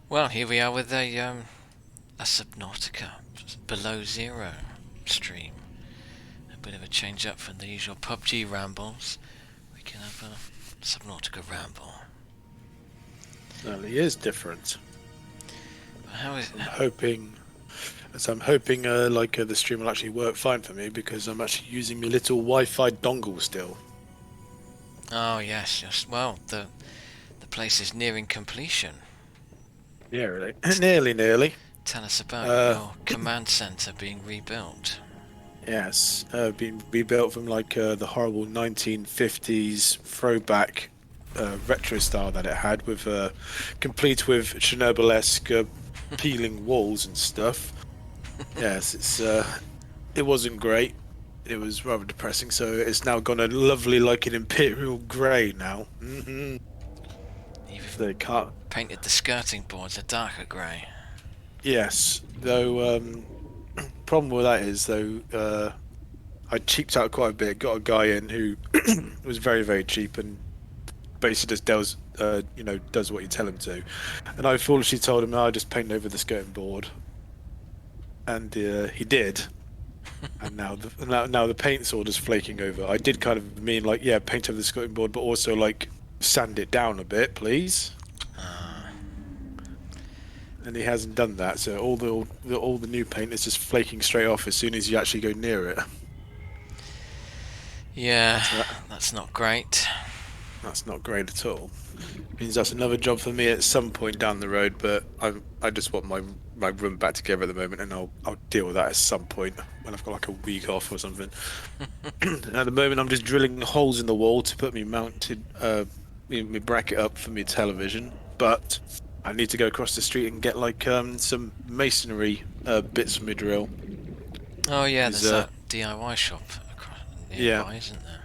Well, here we are with a Subnautica below zero stream. A bit of a change up from the usual PUBG rambles. We can have a Subnautica ramble. Certainly is different. But how is I'm hoping, the stream will actually work fine for me because I'm actually using my little Wi-Fi dongle still. Oh yes. Well, the place is nearing completion. Yeah, really. Nearly. Tell us about Uh, your command center being rebuilt. yes, been rebuilt from the horrible 1950s throwback retro style that it had, with complete with Chernobyl-esque peeling walls and stuff. Yes, it wasn't great. It was rather depressing. So it's now gone a lovely, like an imperial grey now. You've They can't. painted the skirting boards a darker grey. Yes, though. Problem with that is though, I cheaped out quite a bit. Got a guy in who was very, very cheap and basically just does what you tell him to. And I foolishly told him, I just paint over the skirting board, and he did. And now the paint's all just flaking over. I did kind of mean paint over the skirting board, but also sand it down a bit, please. And he hasn't done that, so all the new paint is just flaking straight off as soon as you actually go near it. Yeah, that's not great. That's not great at all. Means that's another job for me at some point down the road, but I just want my room back together at the moment, and I'll deal with that at some point when I've got like a week off or something. At the moment, I'm just drilling holes in the wall to put me mounted my bracket up for my television, but I need to go across the street and get some masonry bits for my drill. Oh yeah, there's that DIY shop nearby, isn't there?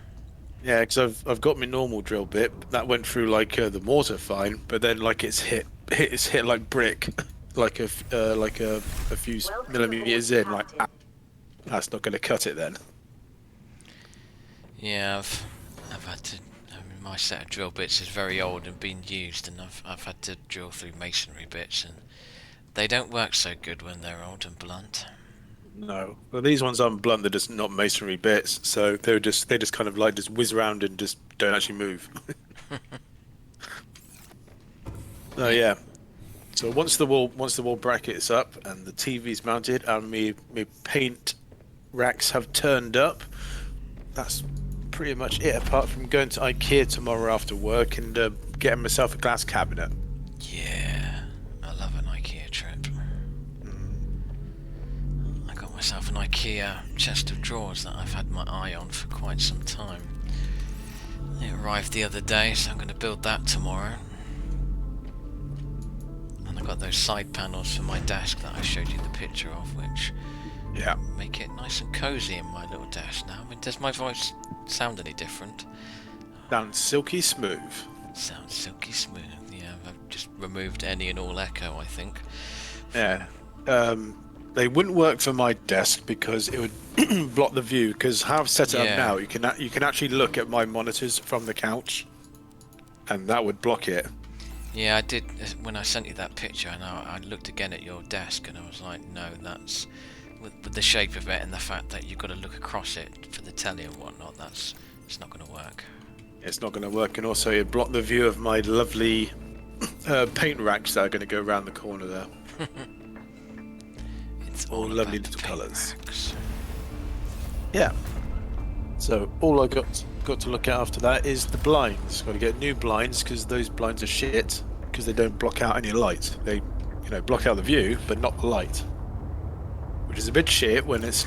Yeah, because I've got my normal drill bit that went through the mortar fine, but then it's hit like brick, a few millimeters in. That's not going to cut it then. Yeah, I've had to. I mean, my set of drill bits is very old and been used, and I've had to drill through masonry bits, and they don't work so good when they're old and blunt. No, well, these ones aren't blunt; they're just not masonry bits, so they just kind of just whiz around and just don't actually move. Oh yeah. So once the wall bracket is up and the TV's mounted and me paint racks have turned up, that's pretty much it. Apart from going to IKEA tomorrow after work and getting myself a glass cabinet. Yeah, I love an IKEA trip. I got myself an IKEA chest of drawers that I've had my eye on for quite some time. It arrived the other day, so I'm going to build that tomorrow. And I got those side panels for my desk that I showed you the picture of, which make it nice and cozy in my little desk now. I mean, does my voice sound any different? Sounds silky smooth. Sounds silky smooth. Yeah, I've just removed any and all echo, I think. Yeah. They wouldn't work for my desk because it would block the view. Because how I've set it up now, you can actually look at my monitors from the couch, and that would block it. Yeah, I did. When I sent you that picture, and I looked again at your desk, and I was like, no, that's with the shape of it and the fact that you've got to look across it for the telly and whatnot. It's not going to work. It's not going to work, and also it blocked the view of my lovely paint racks that are going to go around the corner there. It's all lovely little colours. Racks. Yeah. So all I got to look at after that is the blinds. Got to get new blinds because those blinds are shit because they don't block out any light. They, block out the view but not the light, which is a bit shit when it's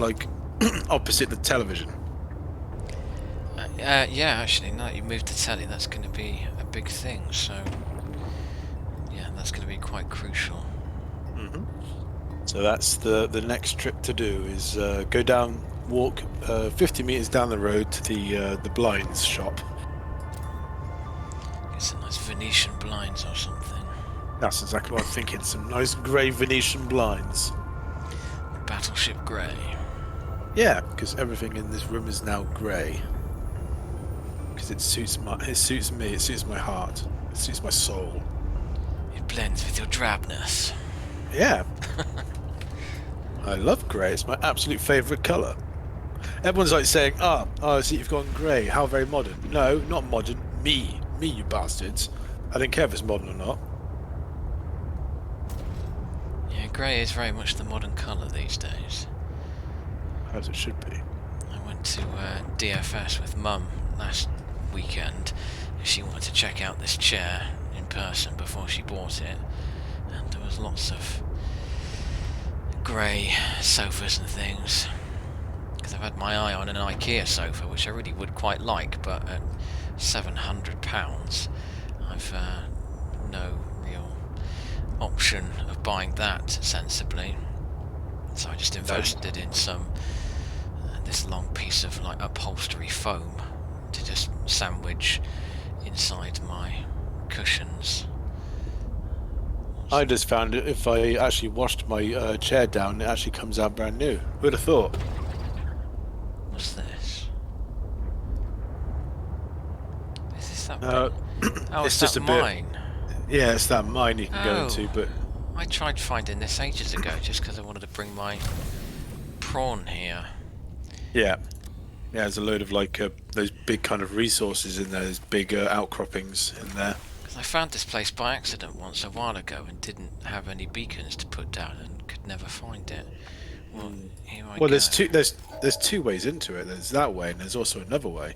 opposite the television. Yeah, actually, now that you moved the telly, that's going to be a big thing. So, yeah, that's going to be quite crucial. Mm-hmm. So that's the next trip to do is walk 50 meters down the road to the blinds shop. Get some nice Venetian blinds or something. That's exactly what I'm thinking. Some nice grey Venetian blinds. Battleship grey. Yeah, because everything in this room is now grey. Because it suits me. It suits my heart. It suits my soul. It blends with your drabness. Yeah. I love grey. It's my absolute favourite colour. Everyone's like saying, I see you've gone grey. How very modern. No, not modern. Me, you bastards. I don't care if it's modern or not. Yeah, grey is very much the modern colour these days. As it should be. I went to DFS with Mum last weekend. She wanted to check out this chair in person before she bought it, and there was lots of grey sofas and things. Because I've had my eye on an IKEA sofa, which I really would quite like, but at £700, I've no real option of buying that sensibly. So I just invested in some this long piece of like upholstery foam to just sandwich inside my cushions. I just found it if I actually washed my chair down, it actually comes out brand new. Who'd have thought? What's this? Is this that oh, it's it's just that a bit. mine. Yeah, it's that mine you can go Oh. into, but I tried finding this ages ago just because I wanted to bring my prawn here. yeah, there's a load of like those big kind of resources in there. There's big outcroppings in there. I found this place by accident once a while ago and didn't have any beacons to put down and could never find it. Well, here I go. There's two ways into it. There's that way and there's also another way.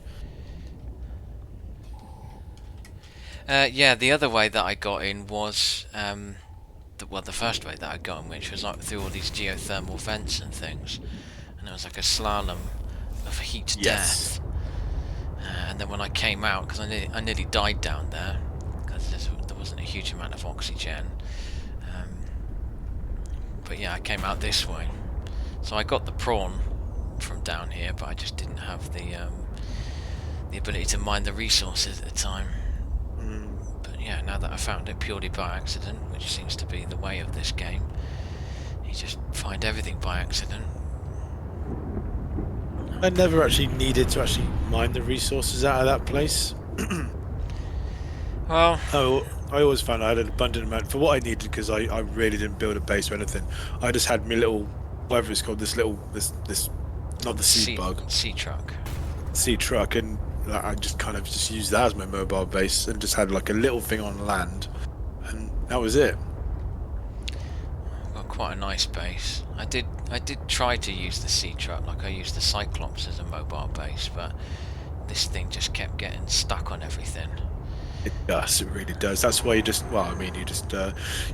Yeah, the other way that I got in was the first way that I got in, which was like through all these geothermal vents and things, and it was like a slalom of heat to Yes. death. And then when I came out, because I nearly died down there, because there wasn't a huge amount of oxygen. But yeah, I came out this way, so I got the prawn from down here, but I just didn't have the ability to mine the resources at the time. But yeah, now that I found it purely by accident, which seems to be the way of this game, you just find everything by accident. I never actually needed to actually mine the resources out of that place. Well, I always found I had an abundant amount for what I needed because I really didn't build a base or anything. I just had my little, whatever it's called, this not the sea bug, sea truck. sea truck, and I just kind of just used that as my mobile base and just had like a little thing on land, and that was it. Got quite a nice base. I did try to use the sea truck, like I used the Cyclops as a mobile base, but this thing just kept getting stuck on everything. It does, it really does. That's why you just, well, I mean, you just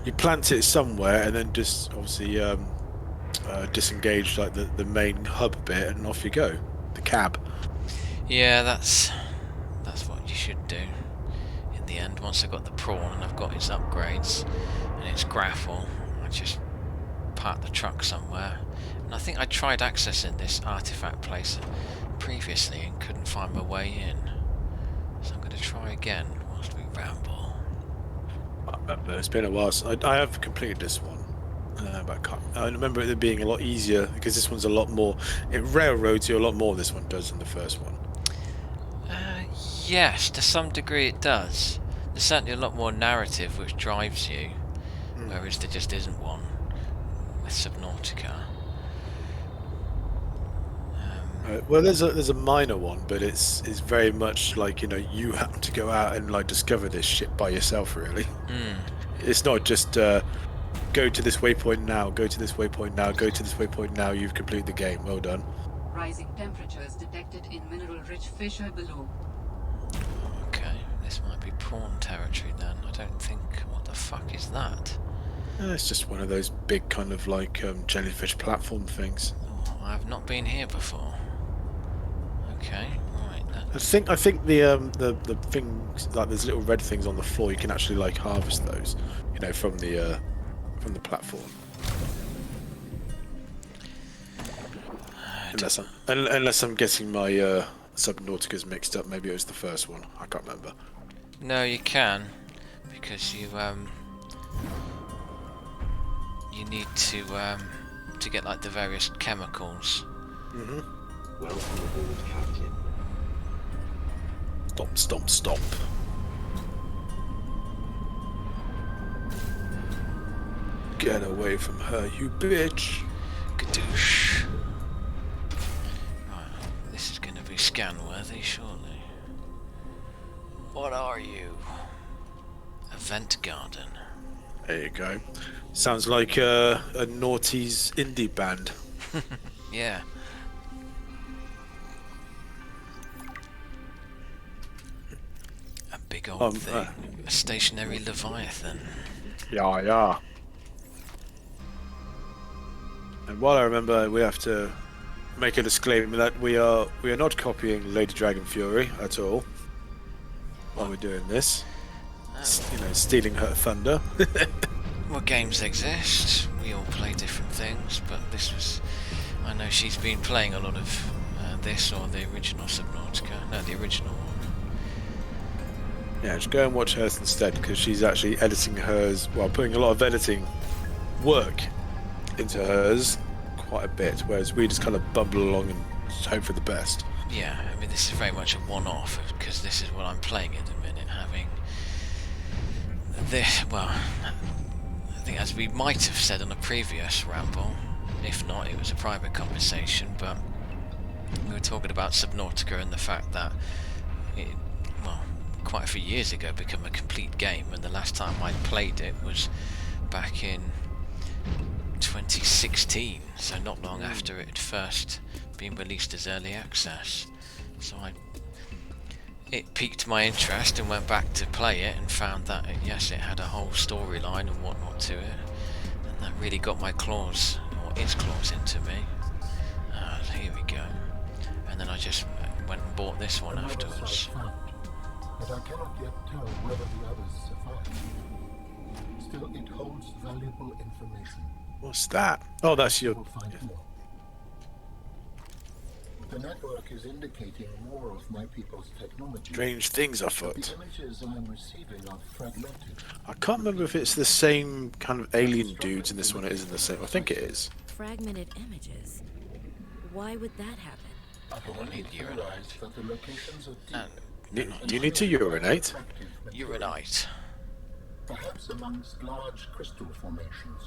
you plant it somewhere and then just obviously disengage like the main hub bit and off you go, the cab. Yeah, that's what you should do in the end. Once I've got the prawn and I've got its upgrades and its grapple, I just park the truck somewhere. And I think I tried accessing this artifact place previously and couldn't find my way in, so I'm going to try again whilst we ramble. I remember it's been a while since I have completed this one, but I remember it being a lot easier because this one's a lot more. It railroads you a lot more. This one does than the first one. Yes, to some degree it does. There's certainly a lot more narrative which drives you, whereas there just isn't one with Subnautica. Well, there's a minor one, but it's very much like, you know, you have to go out and like discover this shit by yourself. Really, it's not just go to this waypoint now, go to this waypoint now, go to this waypoint now. You've completed the game. Well done. Rising temperatures detected in mineral-rich fissure below. Okay, this might be prawn territory then. I don't think. What the fuck is that? It's just one of those big kind of like jellyfish platform things. Oh, I have not been here before. Okay, right then. I think the things, like there's little red things on the floor. You can actually like harvest those, you know, from the platform. Unless I'm getting my Subnauticas mixed up. Maybe it was the first one. I can't remember. No, you can, because you need to get like the various chemicals. Welcome aboard, Captain. Stop. Get away from her, you bitch. Kadoosh. Right, this is going to be scan-worthy, surely. What are you? Event garden. There you go. Sounds like a naughty's indie band. Yeah. A big old thing. A stationary Leviathan. Yeah. And while I remember, we have to make a disclaimer that we are not copying Lady Dragonfury at all while we're doing this. Stealing her thunder. Well, games exist. We all play different things, but this was... I know she's been playing a lot of this or the original Subnautica. No, the original one. Yeah, just go and watch hers instead, because she's actually editing hers, well, putting a lot of editing work into hers quite a bit, whereas we just kind of bumble along and hope for the best. Yeah, I mean, this is very much a one-off, because this is what I'm playing at the minute, having this, well, I think as we might have said on a previous Ramble, if not, it was a private conversation, but we were talking about Subnautica and the fact that it, well, quite a few years ago, became a complete game, and the last time I played it was back in 2016, so not long after it had first been released as early access. So it piqued my interest and went back to play it and found that yes, it had a whole storyline and whatnot to it, and that really got my claws, or its claws, into me. Here we go. And then I just went and bought this one afterwards. But I cannot yet tell whether the others survived. Still, it holds valuable information. What's that? Oh, that's your... We'll find more. The network is indicating more of my people's technology. Strange things The afoot. images I'm receiving are fragmented. I can't remember if it's the same kind of alien dudes in this one. It isn't the same. I think it is. Fragmented images? Why would that happen? I need to realize that the locations are deep. Do you need to urinate? Urinite. Perhaps amongst large crystal formations.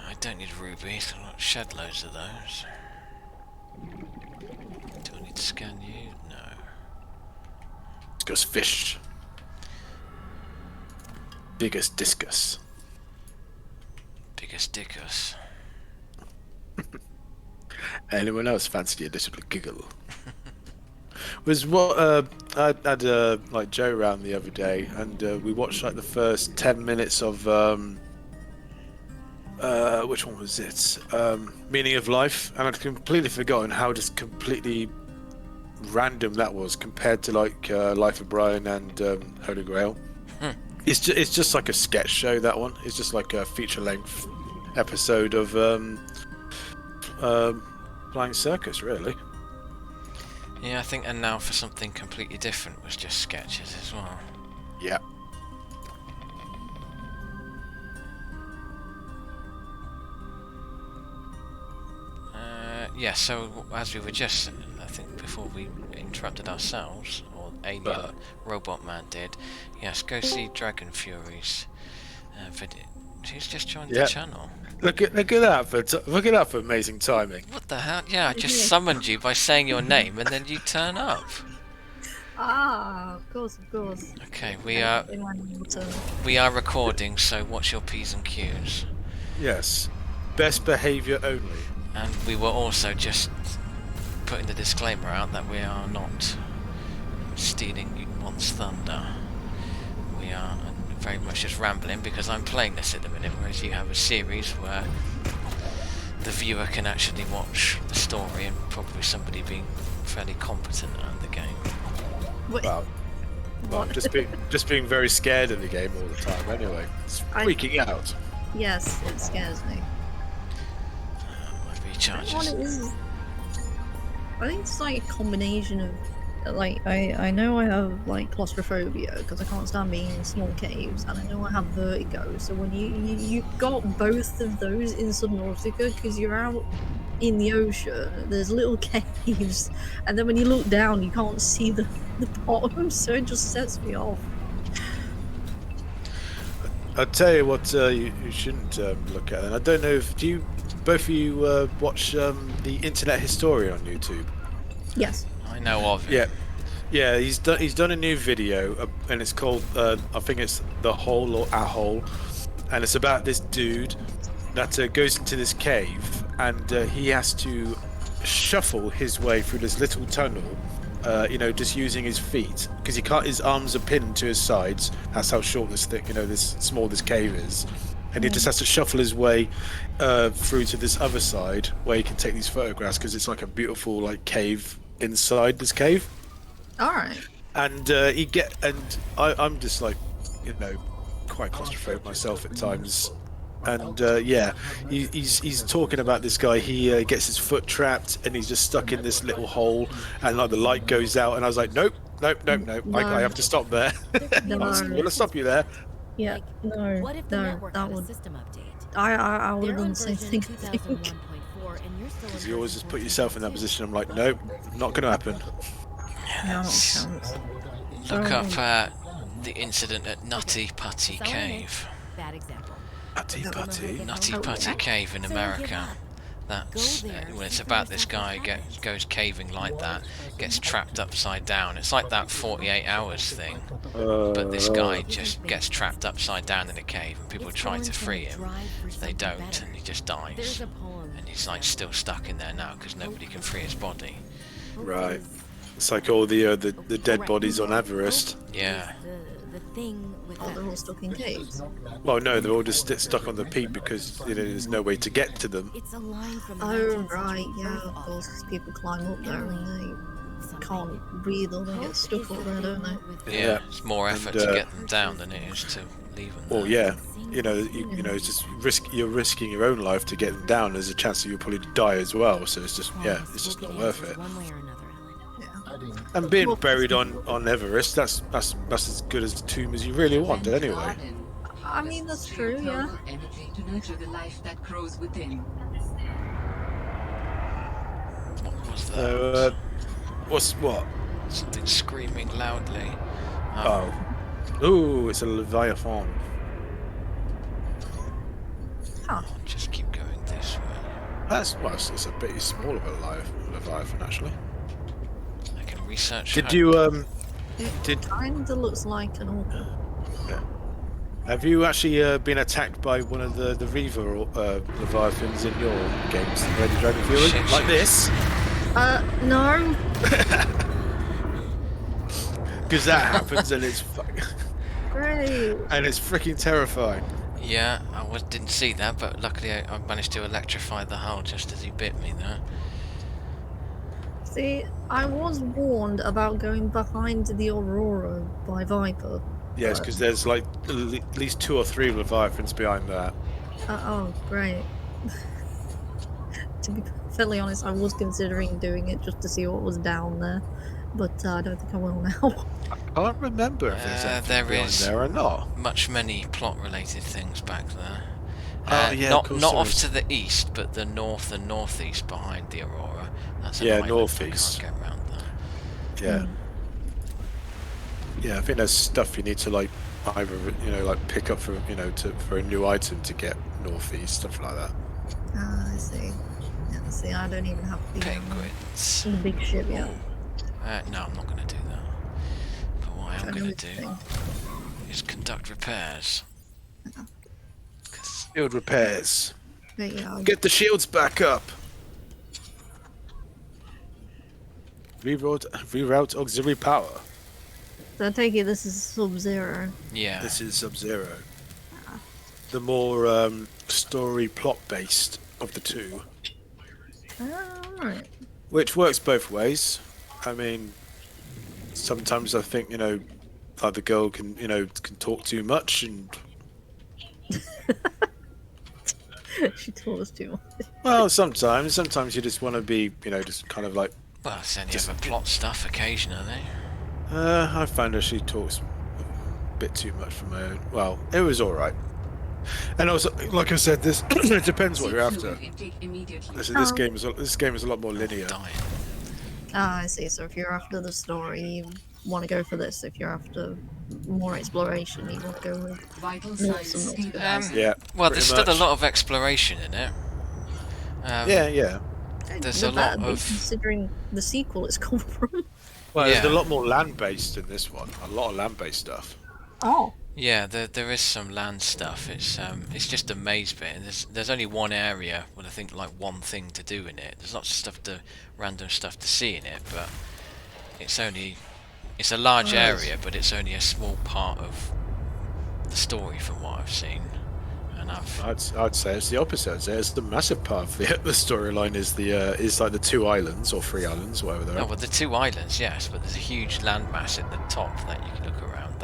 I don't need rubies, I'll shed loads of those. Do I need to scan you? No. Discus fish. Biggest discus. Biggest dickus. Anyone else fancy a little giggle? Was what I had like Joe around the other day, and we watched like the first 10 minutes of which one was it? Meaning of Life, and I'd completely forgotten how just completely random that was compared to like Life of Brian and Holy Grail. It's just like a sketch show. That one. It's just like a feature-length episode of Flying Circus, really. Yeah, I think, and now for something completely different was just sketches as well. Yeah. Yeah, so as we were just, I think before we interrupted ourselves, or Alien Robot Man did, yes, go see Dragonfury's video. She's just joined the channel. Look at that for amazing timing. What the hell? Yeah, I just summoned you by saying your name, and then you turn up. Ah, of course. Okay, we are recording, so watch your P's and Q's. Yes. Best behaviour only. And we were also just putting the disclaimer out that we are not stealing one's thunder. We are very much just rambling because I'm playing this at the minute, whereas you have a series where the viewer can actually watch the story and probably somebody being fairly competent at the game. Well, just being very scared of the game all the time. Anyway, it's freaking out. Yes, it scares me. Recharges. I think it's like a combination of, like, I know I have like claustrophobia because I can't stand being in small caves, and I know I have vertigo. So when you got both of those in Subnautica, because you're out in the ocean, there's little caves, and then when you look down, you can't see the bottom, so it just sets me off. I'll tell you what you shouldn't look at. And I don't know if both of you watch the Internet Historian on YouTube. Yes. I know of it. Yeah, yeah. He's done a new video, and it's called I think it's The Hole or A Hole, and it's about this dude that goes into this cave, and he has to shuffle his way through this little tunnel. Just using his feet because he can't. His arms are pinned to his sides. That's how short this thing, this small this cave is, and he just has to shuffle his way through to this other side where he can take these photographs because it's like a beautiful like cave inside this cave. All right. And I'm just like, quite claustrophobic myself at times. And he's talking about this guy. He gets his foot trapped and he's just stuck in this little hole, and like the light goes out, and I was like, nope. I have to stop there. No. I'm gonna stop you there. Yeah. No. What if the No. network That had a would. system update? I would They're have done on the same version thing. I think. 2001.4 and you're still Because on you always version just put yourself in that 14.6. position. I'm like, nope, not gonna happen. No, Yes. chance. Look Oh. up the incident at Nutty Putty So I admit, Cave. bad example. Putty putty. Nutty Oh, Putty yeah. Cave in So give America. up. That's Go there, when it's see for about this yourself guy what happens. goes caving like that, gets trapped upside down. It's like that 48 hours thing, but this guy just gets trapped upside down in a cave, and people It's try going to from free a him. drive for They something don't, better. and he just There's dies. a poem. And he's like still stuck in there now because nobody can free his body. Right. It's like all the dead bodies on Everest. Yeah. The thing with Oh, they're all stuck in caves. Well, no, they're all just stuck on the peak because there's no way to get to them. It's a line from the Oh 19th right, century yeah. birth Of author. course, 'cause people climb up there and they Something. can't breathe or they get Hope stuck is up the there, thing don't they? with Yeah, Yeah. it's more effort And, to get them down than it is to leave them Well, there. yeah, it's just you're risking your own life to get them down. There's a chance that you'll probably die as well. So it's just it's just not worth it. One way or another. And being buried on Everest, that's as good as a tomb as you really want, anyway. I mean, that's true, yeah. Energy to nurture the life that grows within. What was that? So, what? Something screaming loudly. Oh, ooh, it's a Leviathan. Just keep going this way. It's a bit smaller of a Leviathan actually. I can research. Did how- you It kinda looks like an orca. have you actually been attacked by one of the Reaver Leviathans in your games, Lady Dragonfury? Shit, Like shit. this? No. Because that happens and it's Great. freaking terrifying. Yeah, didn't see that, but luckily I managed to electrify the hull just as he bit me there. See, I was warned about going behind the Aurora by Viper. Yes, because there's like at least 2 or 3 Leviathans behind that. Oh, great. To be fairly honest, I was considering doing it just to see what was down there, but I don't think I will now. I can't remember if there's anything there behind is. there or not. Many plot-related things back there. Oh, yeah, of not course not there off is. to the east, but the north and northeast behind the Aurora. That's an Yeah, island, northeast. I can't get around that. Yeah. Yeah, I think there's stuff you need to like either like pick up for for a new item to get northeast, stuff like that. I see. Yeah, see, I don't even have the Penguins. big ship yet. No, I'm not going to do that. But what I am I know going it's to a do thing. is conduct repairs. 'Cause Shield repairs. But yeah, Get the shields back up. Reroute auxiliary power. so I take it this is Sub-Zero. yeah, This is Sub-Zero. The more story plot based of the two, Alright. which works both ways. I mean, sometimes I think like the girl can can talk too much, and She told us too much. well, sometimes you just want to be just kind of like. well, it's only ever plot stuff occasionally. I found her she talks a bit too much for my own. Well, it was all right. And also, like I said, this it depends what you're after. Intake immediately. Listen, this game is a lot more linear. Dying. Ah, I see. So if you're after the story, want to go for this. If you're after more exploration, you want to go with Vital North signs Subnautica. stabilizing. Yeah. Well, pretty there's still a much. lot of exploration in it. Yeah. There's Not a lot bad, of considering the sequel it's come from. Well, there's a Yeah. lot more land-based in this one. A lot of land-based stuff. Oh. Yeah, there is some land stuff. It's just a maze bit, and there's only one area with I think like one thing to do in it. There's lots of random stuff to see in it, but it's a large area, but it's only a small part of the story from what I've seen. And I'd say it's the opposite. I'd say it's the massive part of the storyline is like the 2 islands or 3 islands, whatever they're. oh well, the 2 islands, yes, but there's a huge landmass at the top that you can look around.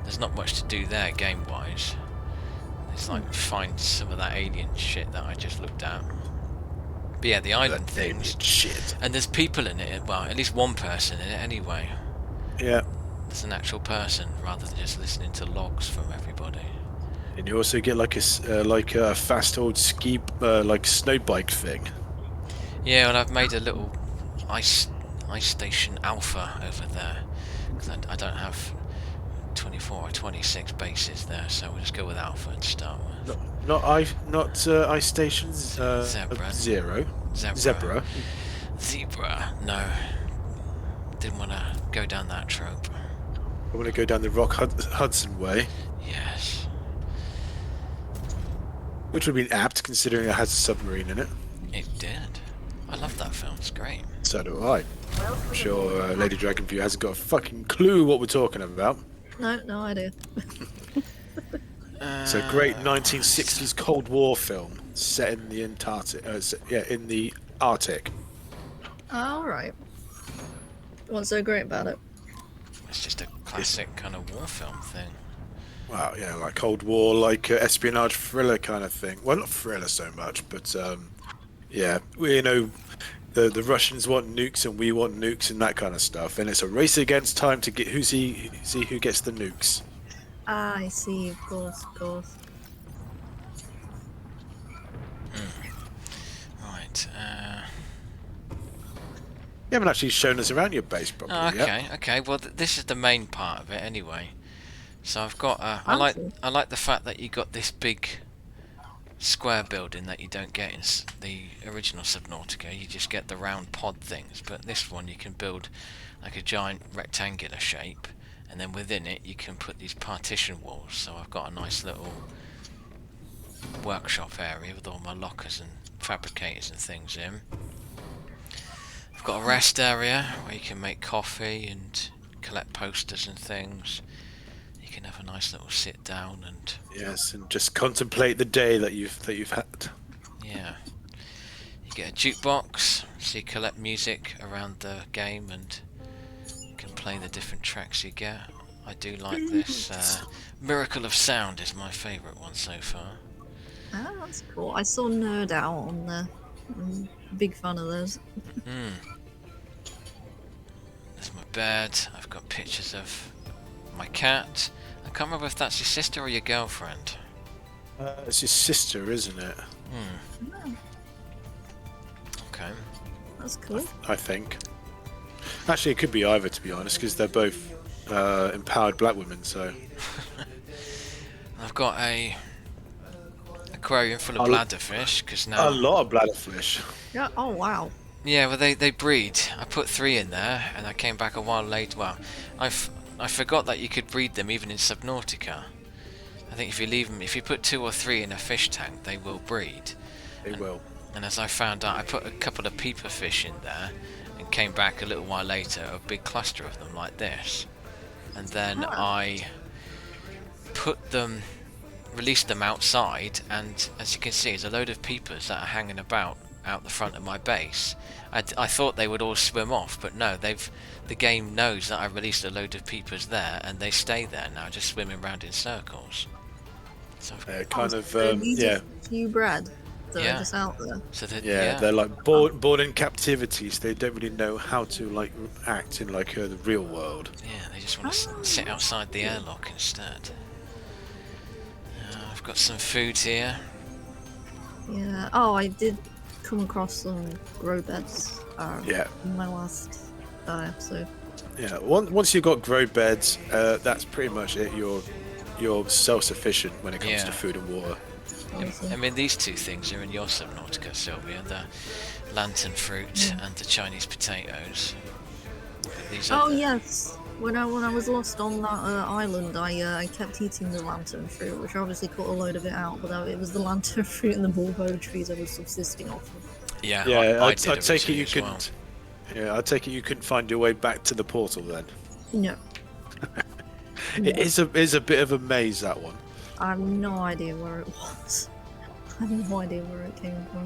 There's not much to do there game-wise. It's like find some of that alien shit that I just looked at. But yeah, the island things. Shit. And there's people in it. Well, at least one person in it anyway. Yeah. There's an actual person rather than just listening to logs from everybody. And you also get like a fast old ski like snow bike thing. Yeah, well, I've made a little ice station alpha over there because I don't have 24 or 26 bases there, so we'll just go with alpha and start with. Not ice stations. Zebra. Zero. Zebra. No. Didn't want to go down that trope. I want to go down the Hudson way, Yes. which would be apt considering it has a submarine in it. It did. I love that film. It's great. So do I. I'm sure Lady Dragonfury hasn't got a fucking clue what we're talking about. No idea. It's a great 1960s Cold War film set in the Antarctic. In the Arctic. Alright. What's so great about it? It's just a classic kind of war film thing. Wow, yeah, like Cold War, like espionage thriller kind of thing. Well, not thriller so much, but yeah, the Russians want nukes and we want nukes and that kind of stuff, and it's a race against time to get see who gets the nukes. Ah, I see. Of course. Right. You haven't actually shown us around your base properly yet. Okay. Well, this is the main part of it anyway. So I've got. I like the fact that you got this big square building that you don't get in the original Subnautica. You just get the round pod things, but this one you can build like a giant rectangular shape, and then within it you can put these partition walls. So I've got a nice little workshop area with all my lockers and fabricators and things in. I've got a rest area where you can make coffee and collect posters and things. You can have a nice little sit down and Yes, and just contemplate the day that you've had. yeah. You get a jukebox, so you collect music around the game and you can play the different tracks you get. I do like this. Miracle of Sound is my favourite one so far. Ah, that's cool. I saw Nerd Out on there. I'm a big fan of those. There's my bed. I've got pictures of my cat. I can't remember if that's your sister or your girlfriend. It's your sister, isn't it? Okay. That's cool. I think. Actually, it could be either, to be honest, because they're both empowered black women. So I've got a aquarium full of bladderfish because a now. lot of bladderfish. Yeah. Oh wow. Yeah, well they breed. I put 3 in there, and I came back a while later. Well, I forgot that you could breed them even in Subnautica. I think if you put 2 or 3 in a fish tank, they will breed. They will. And as I found out, I put a couple of peeper fish in there, and came back a little while later, a big cluster of them like this. And then I released them outside, and as you can see, there's a load of peepers that are hanging about out the front of my base. I thought they would all swim off, but no, the game knows that I released a load of peepers there, and they stay there now, just swimming around in circles. So These you bred that Yeah. are just out there. so they're like born in captivity, so they don't really know how to like act in like the real world. yeah, they just want to sit outside the airlock instead. I've got some food here. Yeah. Oh, I did come across some grow beds. Yeah. In my last episode. Yeah, once you've got grow beds, that's pretty much it. You're self-sufficient when it comes to Yeah. food and water. I mean, these two things are in your Subnautica, Sylvia, the lantern fruit and the Chinese potatoes. These are Oh yes. When I was lost on that island, I kept eating the lantern fruit, which obviously cut a load of it out. But it was the lantern fruit and the bulbo trees I was subsisting off of. Yeah, Yeah, I I did take it originally you as well. couldn't. Yeah, I take it you couldn't find your way back to the portal then. No, It is a bit of a maze, that one. I have no idea where it was. I have no idea where it came from.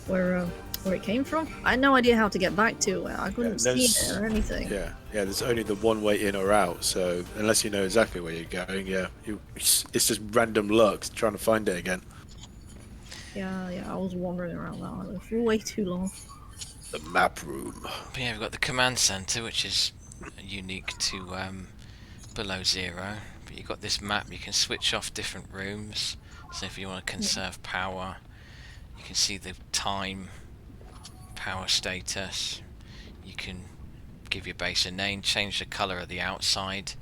Where it came from? I had no idea how to get back to it. I couldn't see there's- it or anything. Yeah, there's only the one way in or out. So unless you know exactly where you're going, it's just random luck trying to find it again. Yeah, I was wandering around that island for way too long. The map room. But yeah, we've got the command center, which is unique to below zero. But you've got this map, you can switch off different rooms. So if you want to conserve power, you can see the time, power status. You can give your base a name, change the color of the outside.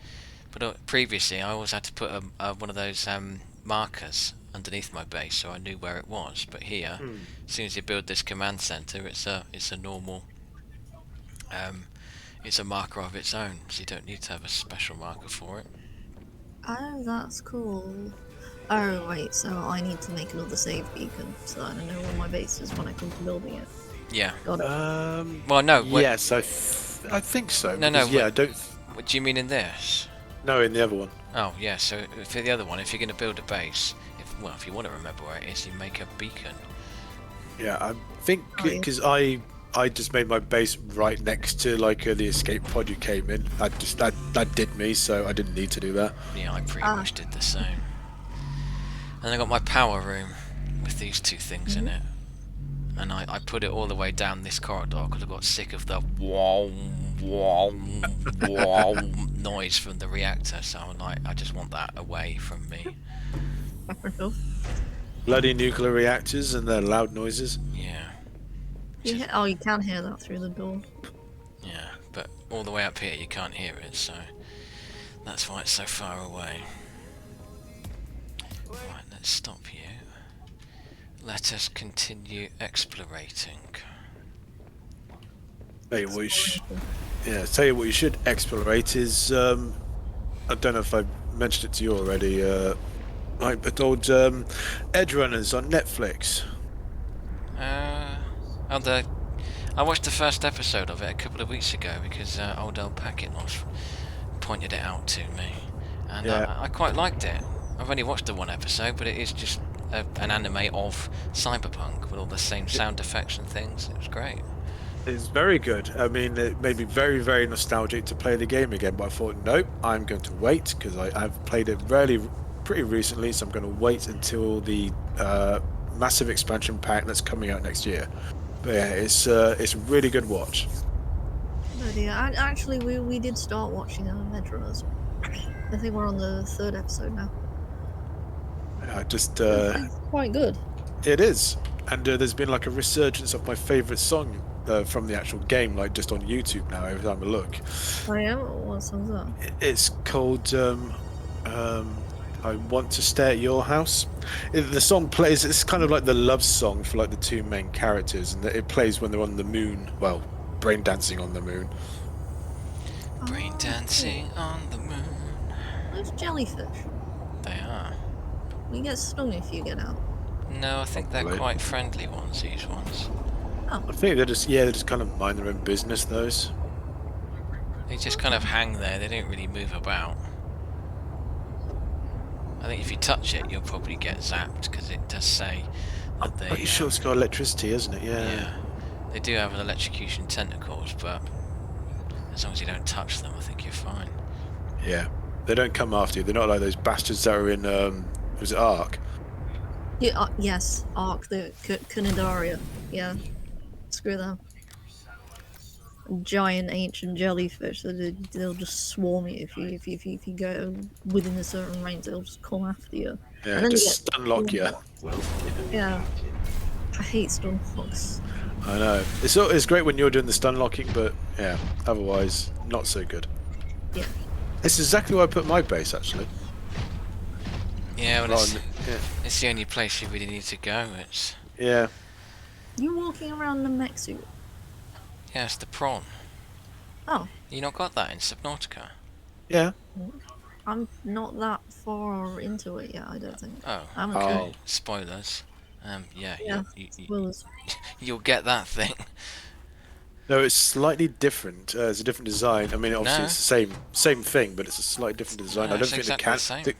But previously, I always had to put one of those markers underneath my base, so I knew where it was. But here, as soon as you build this command center, it's a normal. It's a marker of its own, so you don't need to have a special marker for it. Oh, that's cool. Oh, wait, so I need to make another save beacon so that I know where my base is when I come to building it. Yeah. Got it. Well, no. Yes, I think so. No, because, no, yeah, I don't. What do you mean in this? No, in the other one. Oh, yeah. So for the other one, if you're going to build a base, if you want to remember where it is, you make a beacon. Yeah, I think Oh, yeah. because I just made my base right next to the escape pod you came in. That did me, so I didn't need to do that. Yeah, I pretty much did the same. And I got my power room with these two things in it. And I put it all the way down this corridor because I got sick of the wow, wow, wow noise from the reactor. So I'm like, I just want that away from me. Fair enough. Bloody nuclear reactors and their loud noises. Yeah, You can hear that through the door. yeah. But all the way up here, you can't hear it. So that's why it's so far away. Right, let's stop you. Let us continue explorating. Tell you what you should explorate is I don't know if I mentioned it to you already. But old Edge Runners on Netflix. I watched the first episode of it a couple of weeks ago because old Packet pointed it out to me, and Yeah. I quite liked it. I've only watched the one episode, but it is just an anime of cyberpunk with all the same sound effects and things. It was great. It's very good. I mean, it made me very, very nostalgic to play the game again, but I thought, nope, I'm going to wait because I've played it pretty recently, so I'm going to wait until the massive expansion pack that's coming out next year. But yeah, it's a really good watch. But yeah, actually, we did start watching Edge Runners. I think we're on the 3rd episode now. It's quite good. It is, and there's been like a resurgence of my favourite song from the actual game, like just on YouTube now. Every time I look, I am. What song's that? it's called "I Want to Stay at Your House." The song plays. It's kind of like the love song for like the two main characters, and it plays when they're on the moon. Well, brain dancing on the moon. Brain dancing on the moon. Those jellyfish. They are. You get stung if you get out. No, I think they're Probably. quite friendly ones. These ones. I think they're just kind of mind their own business. Those. They just kind of hang there. They don't really move about. I think if you touch it, you'll probably get zapped because it does say that they. Pretty sure it's got electricity, isn't it? Yeah, they do have an electrocution tentacles, but as long as you don't touch them, I think you're fine. Yeah. They don't come after you. They're not like those bastards that are in was it Ark? Yeah, yes, Ark, the Canidaria. Yeah, screw them. Giant ancient jellyfish. They'll just swarm you if you go within a certain range. They'll just come after you. Yeah, And then just stun lock you. Welcome aboard, Yeah. Captain. I hate stunlocks. I know. It's great when you're doing the stun locking, but yeah, otherwise not so good. Yeah. It's exactly where I put my base actually. Yeah, well, Rather than- yeah. it's the only place you really need to go. It's Yeah. You walking around in a mech suit? yeah, it's the prawn. Oh, You not got that in Subnautica? Yeah. I'm not that far into it yet. I don't think. Oh, I'm okay. Oh. Spoilers. Yeah, Yeah. Spoilers. you'll get that thing. No, it's slightly different. It's a different design. I mean, obviously No. it's the same thing, but it's a slightly different design. No, I don't it's think exactly the same.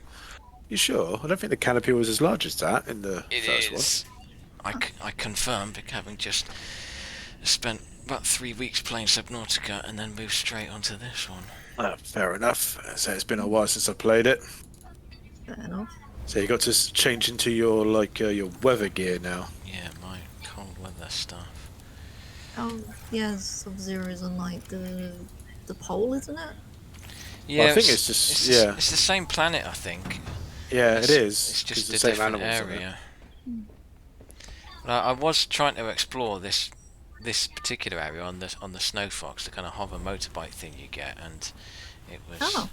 You sure? I don't think the canopy was as large as that in the It first is. I confirm, having just spent about 3 weeks playing Subnautica and then moved straight onto this one. one. Fair enough. So it's been a while since I played it. Fair enough. So you got to change into your your weather gear now. Yeah, my cold weather stuff. Oh, yeah, Sub-Zero is on like the pole, isn't it? Yeah, I think it's just yeah, it's the same planet, I think. yeah, It's- it is. It's just the a same different animals, isn't it? area. I was trying to explore this particular area on the Snow Fox, the kind of hover motorbike thing you get, and it was not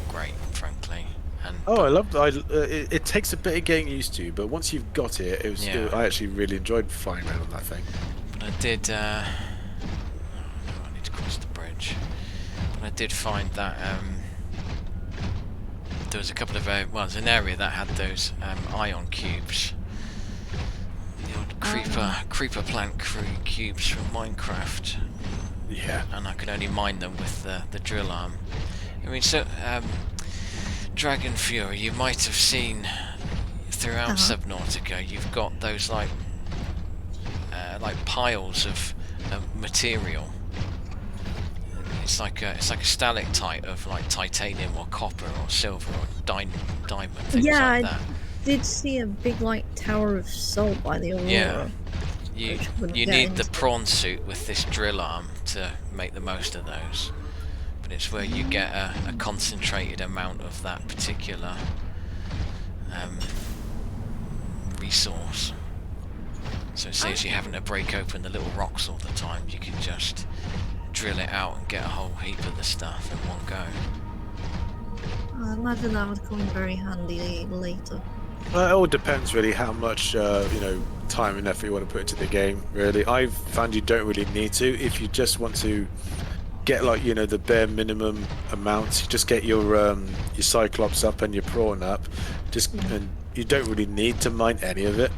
great, frankly. And Oh, I love. It takes a bit of getting used to, but once you've got it, I actually really enjoyed flying around on that thing. but I did. Oh, no, I need to cross the bridge. But I did find that there was a couple of there's an area that had those ion cubes. The old creeper plant cubes from Minecraft, Yeah. and I could only mine them with the drill arm. I mean, so Dragonfury, you might have seen throughout Subnautica. You've got those like piles of material. It's like a stalactite of like titanium or copper or silver or diamond, things Yeah, like I that. did see a big like tower of salt by the Aurora. Yeah. You which wouldn't you get need the into. prawn suit with this drill arm to make the most of those. But it's where you get a concentrated amount of that particular resource. So it saves you having to break open the little rocks all the time. You can just drill it out and get a whole heap of the stuff in one go. I imagine that would come in very handy later. Well, it all depends really how much time and effort you want to put into the game. Really, I've found you don't really need to if you just want to get the bare minimum amounts. You just get your Cyclops up and your prawn up. And you don't really need to mine any of it.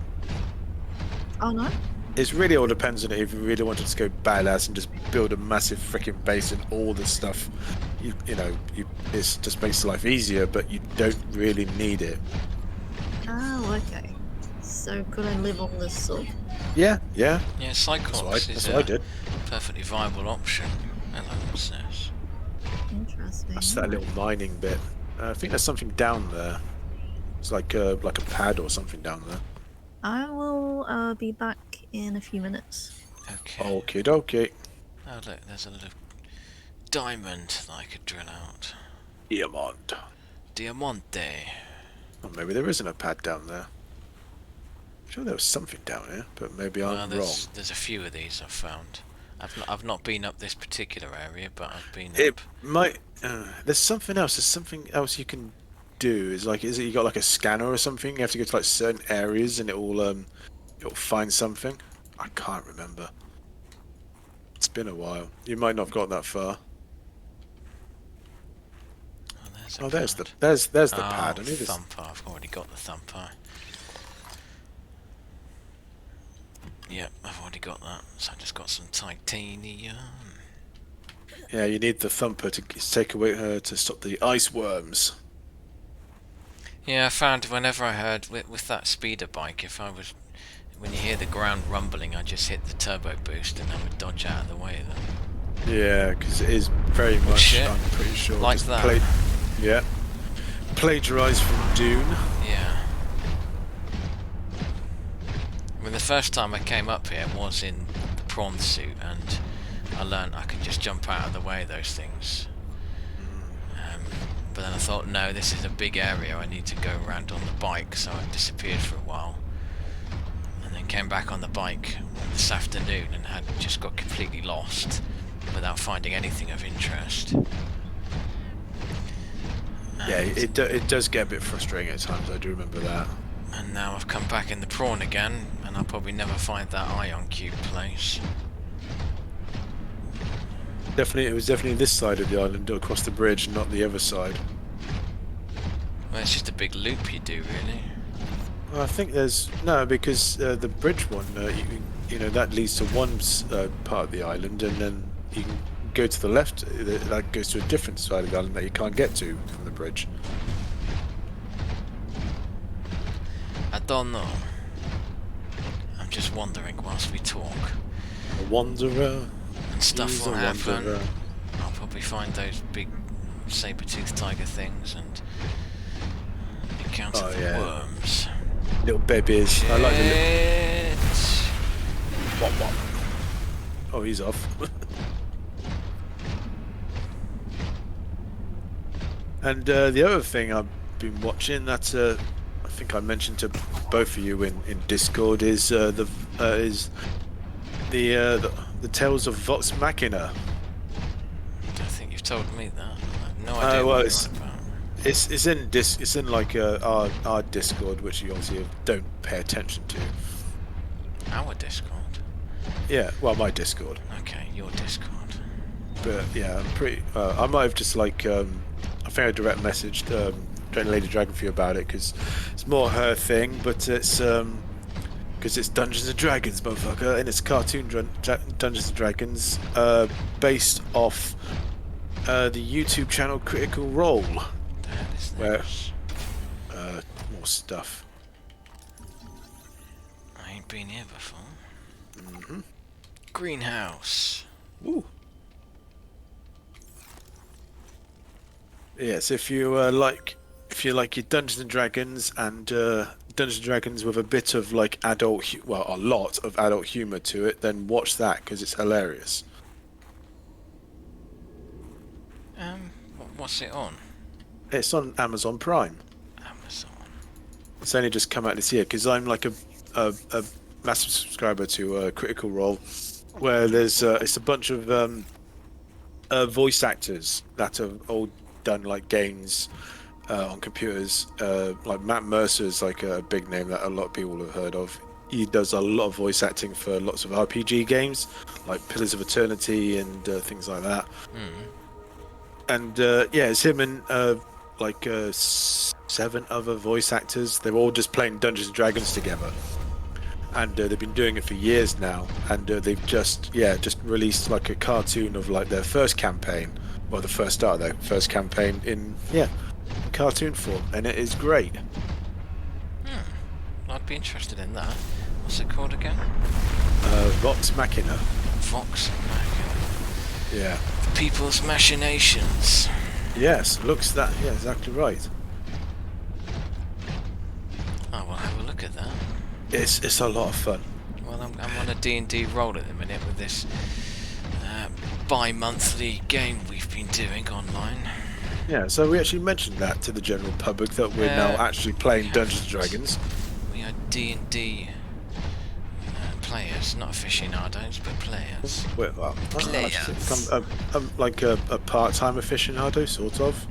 Oh no? It really all depends on it. If you really wanted to go badass and just build a massive freaking base and all this stuff, it just makes life easier. But you don't really need it. Oh, okay. So could I live on this sub? Yeah. Yeah, Cyclops That's is what I a did. perfectly viable option. Hello, what's this? Interesting. That's that little mining bit. I think there's something down there. It's like a pad or something down there. I will be back in a few minutes. Okay. Okie dokie. Oh look, there's a little diamond that I could drill out. Diamond. Diamante. Or maybe there isn't a pad down there. I'm sure there was something down here, but maybe I'm wrong. There's a few of these I've found. I've not been up this particular area, but I've been It up. might. There's something else. There's something else you can do. Is it you got like a scanner or something? You have to go to like certain areas and it'll find something. I can't remember. It's been a while. You might not have got that far. Oh, there's Oh, a there's pad. the pad. I knew this. Thumper. I've already got the thumper. Yep, I've already got that. So I just got some titanium. Yeah, you need the thumper to take away to stop the ice worms. Yeah, I found whenever I heard with that speeder bike, when you hear the ground rumbling, I just hit the turbo boost and I would dodge out of the way then. Yeah, because it is very much. Shit. I'm pretty sure. Like just that. Yeah. Plagiarized from Dune. Yeah. I mean, the first time I came up here was in the prawn suit, and I learned I could just jump out of the way of those things. But then I thought, no, this is a big area, I need to go around on the bike, so I disappeared for a while. And then came back on the bike this afternoon and had just got completely lost without finding anything of interest. Yeah, it does get a bit frustrating at times. I do remember that. And now I've come back in the prawn again, and I'll probably never find that ion cube place. Definitely, it was definitely this side of the island, across the bridge, not the other side. Well, it's just a big loop you do, really. Well, I think there's no, because the bridge one, you know, that leads to one part of the island, and then you can go to the left. That goes to a different side of the island that you can't get to from the bridge. I don't know. I'm just wondering whilst we talk. A wanderer. And stuff He's will a happen. wanderer. I'll probably find those big saber-toothed tiger things and encounter Oh, the yeah. worms. Little babies. I like the little... Shit. Wop, wop. Oh, he's off. And the other thing I've been watching that I think I mentioned to both of you in Discord is the Tales of Vox Machina. I don't think you've told me that. I have no idea well, what it's- you're on about. It's in like our Discord, which you obviously don't pay attention to. Our Discord? Yeah, well, my Discord. Okay, your Discord. But yeah, I'm pretty. I might have just like I think I direct messaged Lady Dragonfury about it because it's more her thing. But it's because it's Dungeons and Dragons, motherfucker, and it's cartoon Dungeons and Dragons based off the YouTube channel Critical Role. The hell is Where- this? More stuff. I ain't been here before. Greenhouse. Ooh. Yes, if you like your Dungeons and Dragons and Dungeons and Dragons with a bit of like a lot of adult humor to it, then watch that because it's hilarious. What's it on? It's on Amazon Prime. Amazon. It's only just come out this year because I'm like a massive subscriber to Critical Role, where there's it's a bunch of voice actors that have all done like games on computers. Like Matt Mercer's like a big name that a lot of people have heard of. He does a lot of voice acting for lots of RPG games, like Pillars of Eternity and things like that. And yeah, it's him and like 7 other voice actors. They're all just playing Dungeons and Dragons together, and they've been doing it for years now. And they've just released like a cartoon of like their first campaign, well, the first start of their first campaign in cartoon form, and it is great. I'd be interested in that. What's it called again? Vox Machina. Vox Machina. Yeah. The People's Machinations. Yes, looks that. Yeah, exactly right. Oh, we'll have a look at that. It's a lot of fun. Well, I'm on a D&D roll at the minute with this bi-monthly game we've been doing online. Yeah, so we actually mentioned that to the general public that we're now actually playing Dungeons and Dragons. We are D&D players, not aficionados, but players. Players. I'm like a part-time aficionado, sort of.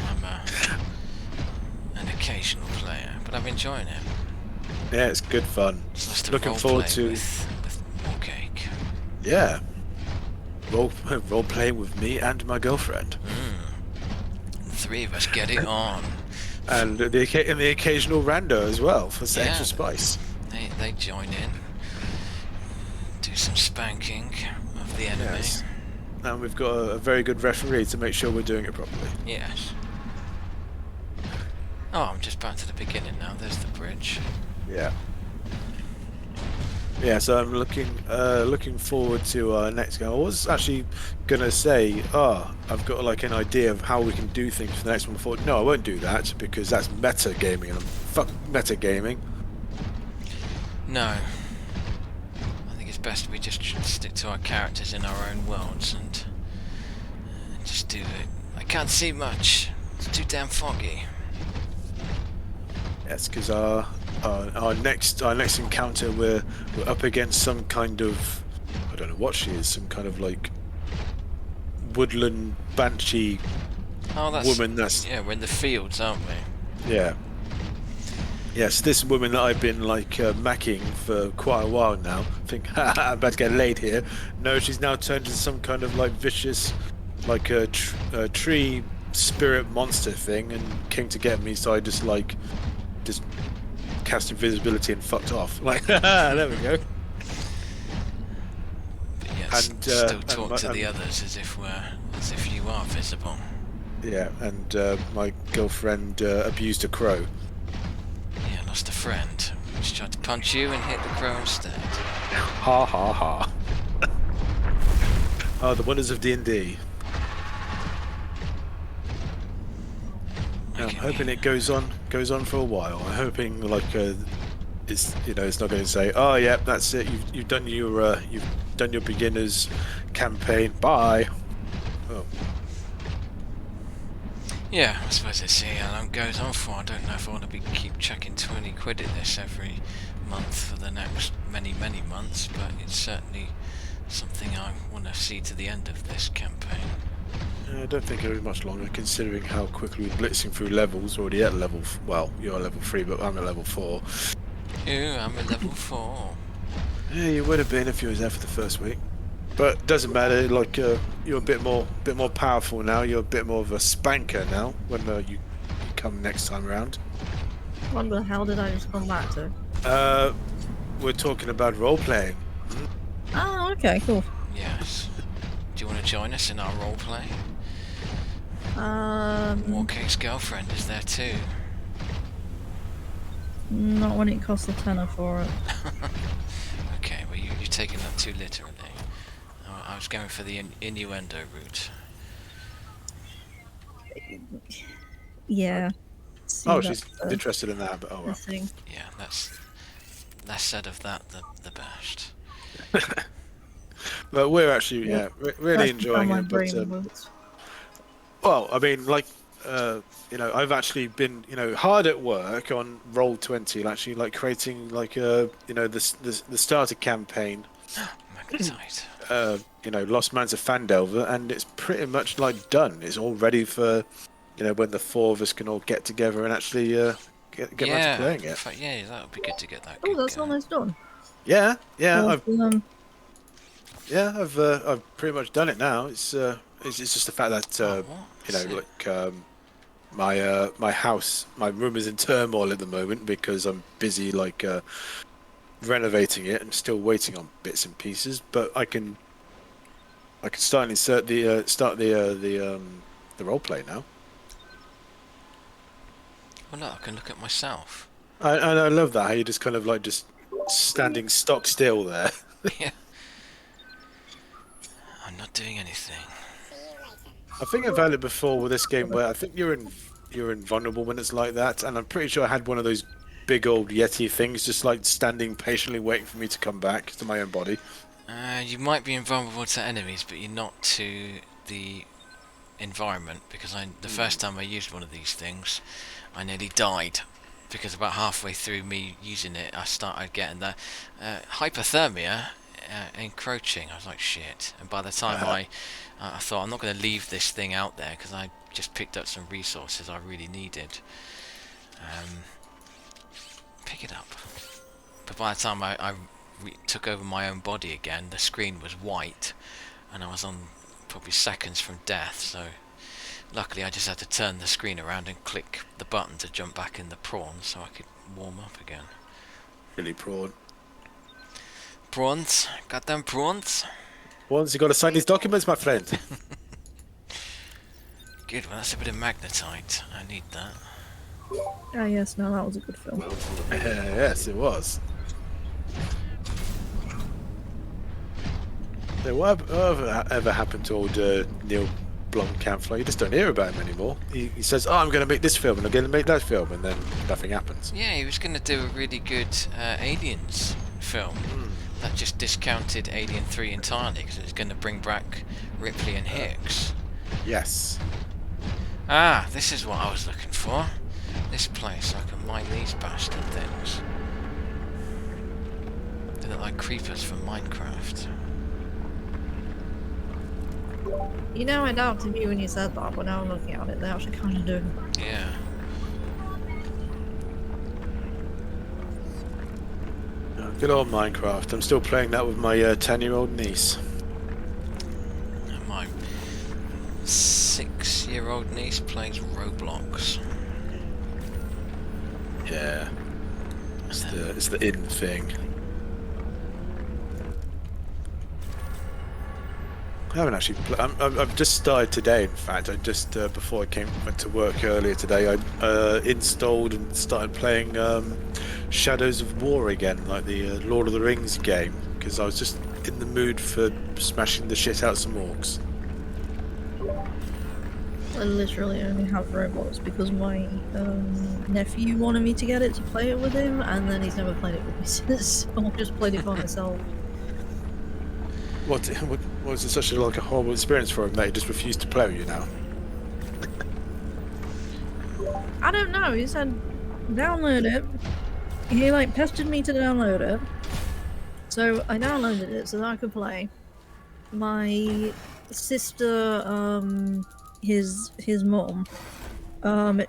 I'm an occasional player, but I'm enjoying it. Yeah, it's good fun. It's nice to Looking role forward play to with Warkake. yeah, role playing with me and my girlfriend, The 3 of us get it on. and the occasional rando as well for Yeah. extra spice. They join in, do some spanking of the enemy. Yes. And we've got a very good referee to make sure we're doing it properly. Yes. Oh, I'm just back to the beginning now. There's the bridge. Yeah. Yeah, so I'm looking forward to our next game. I was actually gonna say, I've got like an idea of how we can do things for the next one. Before, no, I won't do that because that's meta gaming, and fuck meta gaming. No. I think it's best we just stick to our characters in our own worlds and just do it. I can't see much. It's too damn foggy. Yes, because our next encounter we're up against some kind of, I don't know what she is, some kind of like woodland banshee Oh, that's woman. That's yeah. We're in the fields, aren't we? yeah. Yes, this woman that I've been like macking for quite a while now. I think I'm about to get laid here. No, she's now turned into some kind of like vicious, like a tree spirit monster thing, and came to get me. So I just cast invisibility and fucked off. Like there we go. But yes, And, still talk to the others as if you are visible. Yeah, and my girlfriend abused a crow. Yeah, lost a friend. She tried to punch you and hit the crow instead. Ha ha ha. Oh, the wonders of D&D. I'm hoping it goes on for a while. I'm hoping like it's not going to say, oh yeah, that's it. You've done your beginners campaign. Bye. Oh. Yeah, I suppose let's see how long it goes on for. I don't know if I want to keep chucking 20 quid at this every month for the next many months, but it's certainly something I want to see to the end of this campaign. I don't think it'll be much longer, considering how quickly we're blitzing through levels. Already at level, well, you're at level 3, but I'm at level 4. Ew, I'm at level 4. Yeah, you would have been if you was there for the first week. But doesn't matter. Like you're a bit more powerful now. You're a bit more of a spanker now. When you come next time around. What the hell did I just come back to? We're talking about role playing. Oh, okay, cool. Yes. Do you want to join us in our roleplay? Warkake's girlfriend is there too. Not when it costs a tenner for it. Okay, well you're taking that too literally. I was going for the innuendo route. Yeah. See, Oh, that's she's interested in that, but oh the well. thing. Yeah, that's less said of that, the best. But we're actually really That's enjoying my it. But brain works. well, I mean, like I've actually been hard at work on Roll20, actually like creating like the starter campaign. Magnetite. Lost Man's of Fandelver, and it's pretty much like done. It's all ready for when the 4 of us can all get together and actually get around to playing it. In fact, yeah, that would be good to get that. Oh, that's almost done. Yeah, Well, I've pretty much done it now. It's just the fact that my house, my room is in turmoil at the moment because I'm busy renovating it and still waiting on bits and pieces. But I can start and insert the role play now. Well, look, I can look at myself. I love that, how you're just kind of like just standing stock still there. Yeah. I'm not doing anything. I think I've had it before with this game where I think you're invulnerable when it's like that, and I'm pretty sure I had one of those big old Yeti things just like standing patiently waiting for me to come back to my own body. You might be invulnerable to enemies, but you're not to the environment, because the first time I used one of these things, I nearly died, because about halfway through me using it, I started getting the hypothermia encroaching. I was like, shit. And by the time I thought, I'm not going to leave this thing out there, because I just picked up some resources I really needed. Pick it up. But by the time I took over my own body again, the screen was white, and I was on probably seconds from death, so luckily I just had to turn the screen around and click the button to jump back in the prawn so I could warm up again. Really prawn. Prawns? Goddamn prawns? Once you got to sign these documents, my friend. Good, well that's a bit of magnetite. I need that. Ah, yes, no, that was a good film. Yes, it was. So what ever happened to old Neil Blomkamp? You just don't hear about him anymore. He says, "Oh, I'm going to make this film and I'm going to make that film," and then nothing happens. Yeah, he was going to do a really good Aliens film that just discounted Alien 3 entirely because it was going to bring back Ripley and Hicks. Yes. Ah, this is what I was looking for. this place so I can mine these bastard things. They look like creepers from Minecraft. You know, I doubted you when you said that, but now I'm looking at it, they actually kind of do. Yeah. Good old Minecraft. I'm still playing that with my 10-year-old niece. And my 6-year-old niece plays Roblox. Yeah. It's the in thing. I haven't actually. I've just started today. In fact, I just before I went to work earlier today, I installed and started playing Shadows of War again, like the Lord of the Rings game, because I was just in the mood for smashing the shit out of some orcs. I literally only have Roblox because my nephew wanted me to get it to play it with him, and then he's never played it with me since. I've just played it by myself. What was it such a horrible experience for him that he just refused to play with you now? I don't know, he said download it. He like pestered me to download it. So I downloaded it so that I could play. My sister, his mom,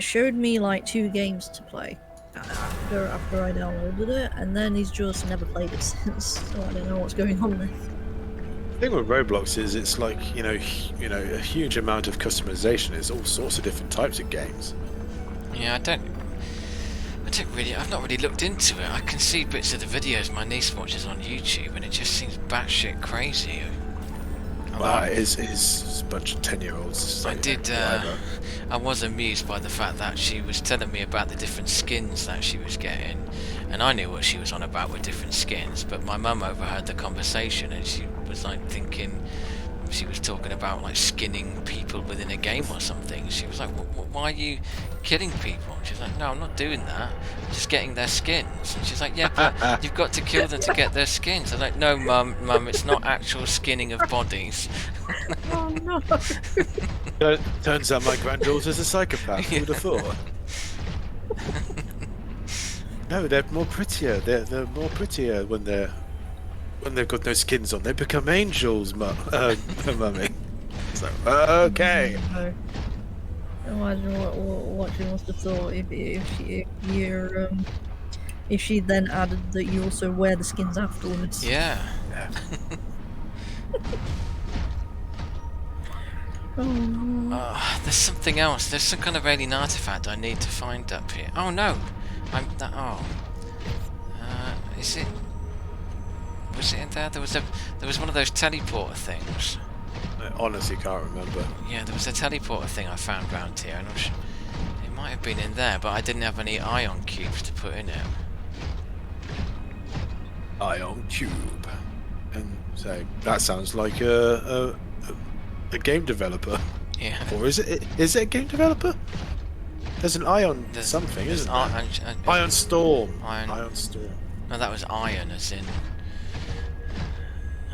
showed me like 2 games to play after I downloaded it, and then he's just never played it since, so I don't know what's going on there. The thing with Roblox is it's like you know a huge amount of customization. It's all sorts of different types of games. Yeah, I've not really looked into it. I can see bits of the videos my niece watches on YouTube, and it just seems batshit crazy. Well, it is a bunch of 10-year-olds. I was amused by the fact that she was telling me about the different skins that she was getting, and I knew what she was on about with different skins, but my mum overheard the conversation, and she was like thinking she was talking about like skinning people within a game or something. She was like, why are you killing people? And she's like, no, I'm not doing that, I'm just getting their skins. And she's like, yeah, but you've got to kill them to get their skins. I'm like, no, mum, it's not actual skinning of bodies. Oh no! Turns out my granddaughter's a psychopath. Who would have thought? No, they're more prettier. They're more prettier when they've got no skins on. They become angels, mummy. So okay. No. Imagine what she must have thought if she then added that you also wear the skins afterwards. Yeah. Oh. There's something else. There's some kind of alien artifact I need to find up here. Oh no! Is it? Was it in there? There was one of those teleporter things. I honestly can't remember. Yeah, there was a teleporter thing I found around here, and it might have been in there, but I didn't have any ion cubes to put in it. Ion cube, and so that sounds like a game developer. Yeah. Or is it a game developer? There's an ion something, isn't there? Ion Storm. Ion Storm. No, that was iron, as in.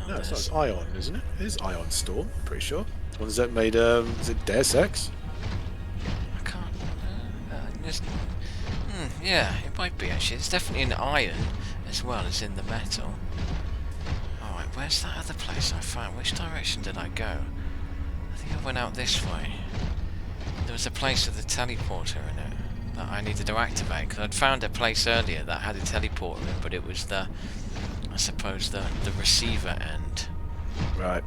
No, it's not Ion, isn't it? It is Ion Storm, pretty sure. The ones that made, is it Deus Ex? I can't. Yeah, it might be actually. It's definitely an iron as well as in the metal. Alright, where's that other place I found? Which direction did I go? I think I went out this way. There was a place with a teleporter in it that I needed to activate, because I'd found a place earlier that had a teleporter in, but it was I suppose the receiver end. Right.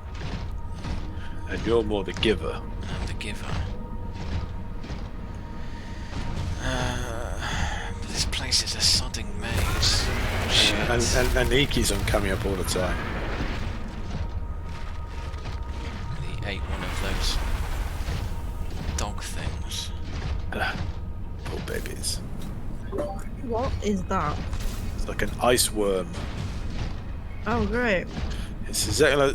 And you're more the giver. I'm the giver. But this place is a sodding maze. Shit. And Iki's on coming up all the time. And he ate one of those dog things. Poor babies. What is that? It's like an ice worm. Oh, great. It's exactly like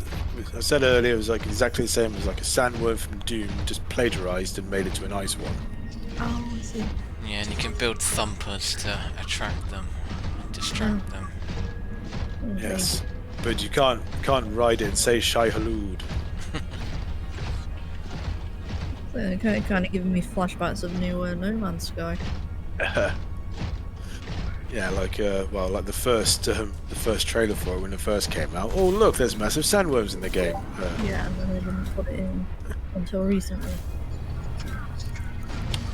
I said earlier. It was like exactly the same as like a sandworm from Doom, just plagiarized and made into an ice one. Oh, I see. Yeah, and you can build thumpers to attract them and distract them. Okay. Yes, but you can't ride it and say Shai Halud. So, kind of giving me flashbacks of New No Man's Sky. Yeah, like like the first trailer for it when it first came out. Oh look, there's massive sandworms in the game. Yeah, and then they didn't put it in until recently.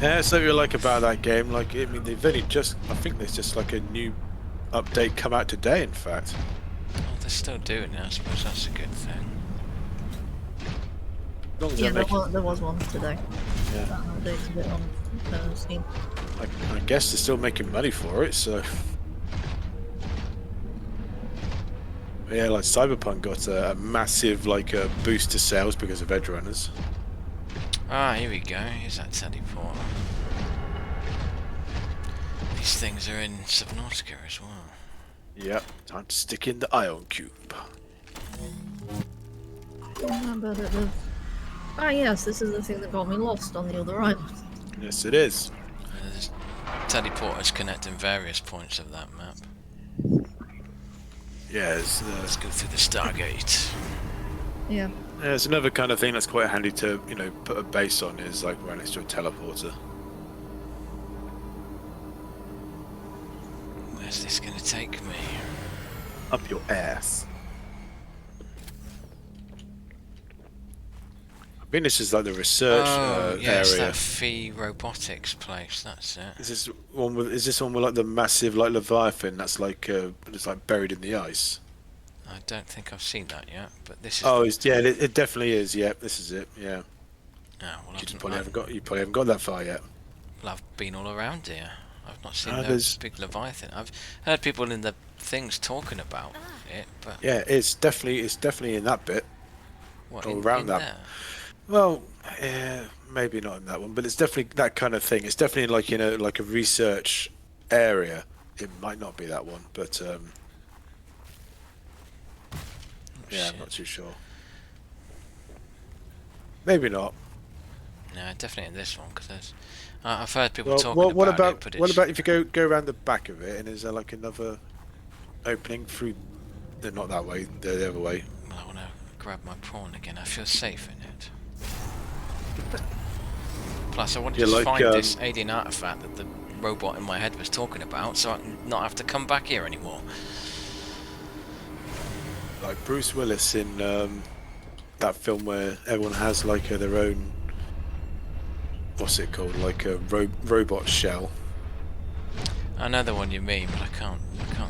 Yeah, so what you like about that game, like I mean, they've only just, I think there's just like a new update come out today. In fact, Well, they're still doing it. I suppose that's a good thing. as long as Yeah, they're making, there was one today. yeah, That updated it on Steam. I guess they're still making money for it. So yeah, like Cyberpunk got a massive like boost to sales because of Edge Runners. Ah, here we go. Here's that teleporter. These things are in Subnautica as well. Yep, time to stick in the ion cube. Remember that the... Ah yes, this is the thing that got me lost on the other island. Yes, it is. There's teleporters connecting various points of that map. Yeah, Let's go through the Stargate. Yeah. yeah, it's another kind of thing that's quite handy to put a base on is like right next to a teleporter. Where's this gonna take me? Up your ass. I think this is like the research yes, area. that Phi Robotics place. That's it. Is this one with like the massive like Leviathan that's like it's like buried in the ice? I don't think I've seen that yet, but this is. Oh, it definitely is. Yeah, this is it. Yeah, Oh, well, you probably haven't got that far yet. I've been all around here. I've not seen Ah, the there's- big Leviathan. I've heard people in the things talking about it, but Yeah, it's definitely in that bit. what or in, around in that. there? Well, maybe not in that one, but it's definitely that kind of thing. It's definitely like like a research area. It might not be that one, but yeah, I'm shit. not too sure. Maybe not. No, definitely in this one because there's. I've heard people Well, talking what about about it, but what it's, about if you go around the back of it and is there like another opening through? They're not that way. They're the other way. Well, I want to grab my prawn again. I feel safe in it. Plus, I wanted Yeah, to like, find this alien artifact that the robot in my head was talking about, so I can not have to come back here anymore. Like Bruce Willis in that film where everyone has like their own. What's it called? Like a robot shell. I know the one you mean, but I can't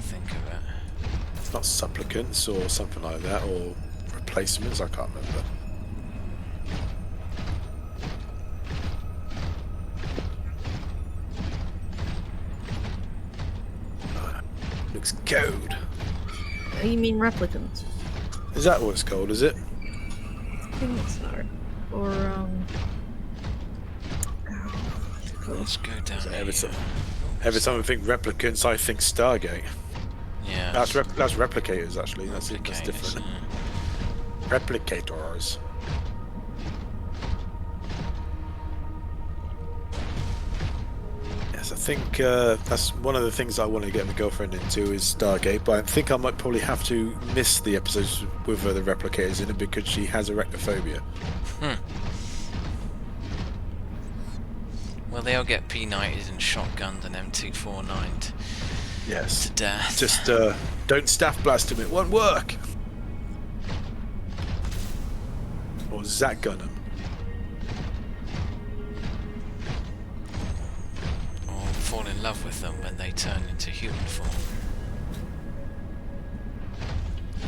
think of it. It's not supplicants or something like that, or replacements. I can't remember. Looks code. You mean replicants? Is that what it's called? Is it? I think so. Or Let's go down So here. every time I think replicants, I think Stargate. Yeah. That's replicators actually. That's Replicators, different. yeah. Replicators. Yes, I think that's one of the things I want to get my girlfriend into is Stargate, but I think I might probably have to miss the episodes with the replicators in it because she has arachnophobia. Well, they all get P90s and shotgunned and M249'd Yes. to death. Just don't staff blast him, it won't work. Or Zach gun him. Or fall in love with them when they turn into human form.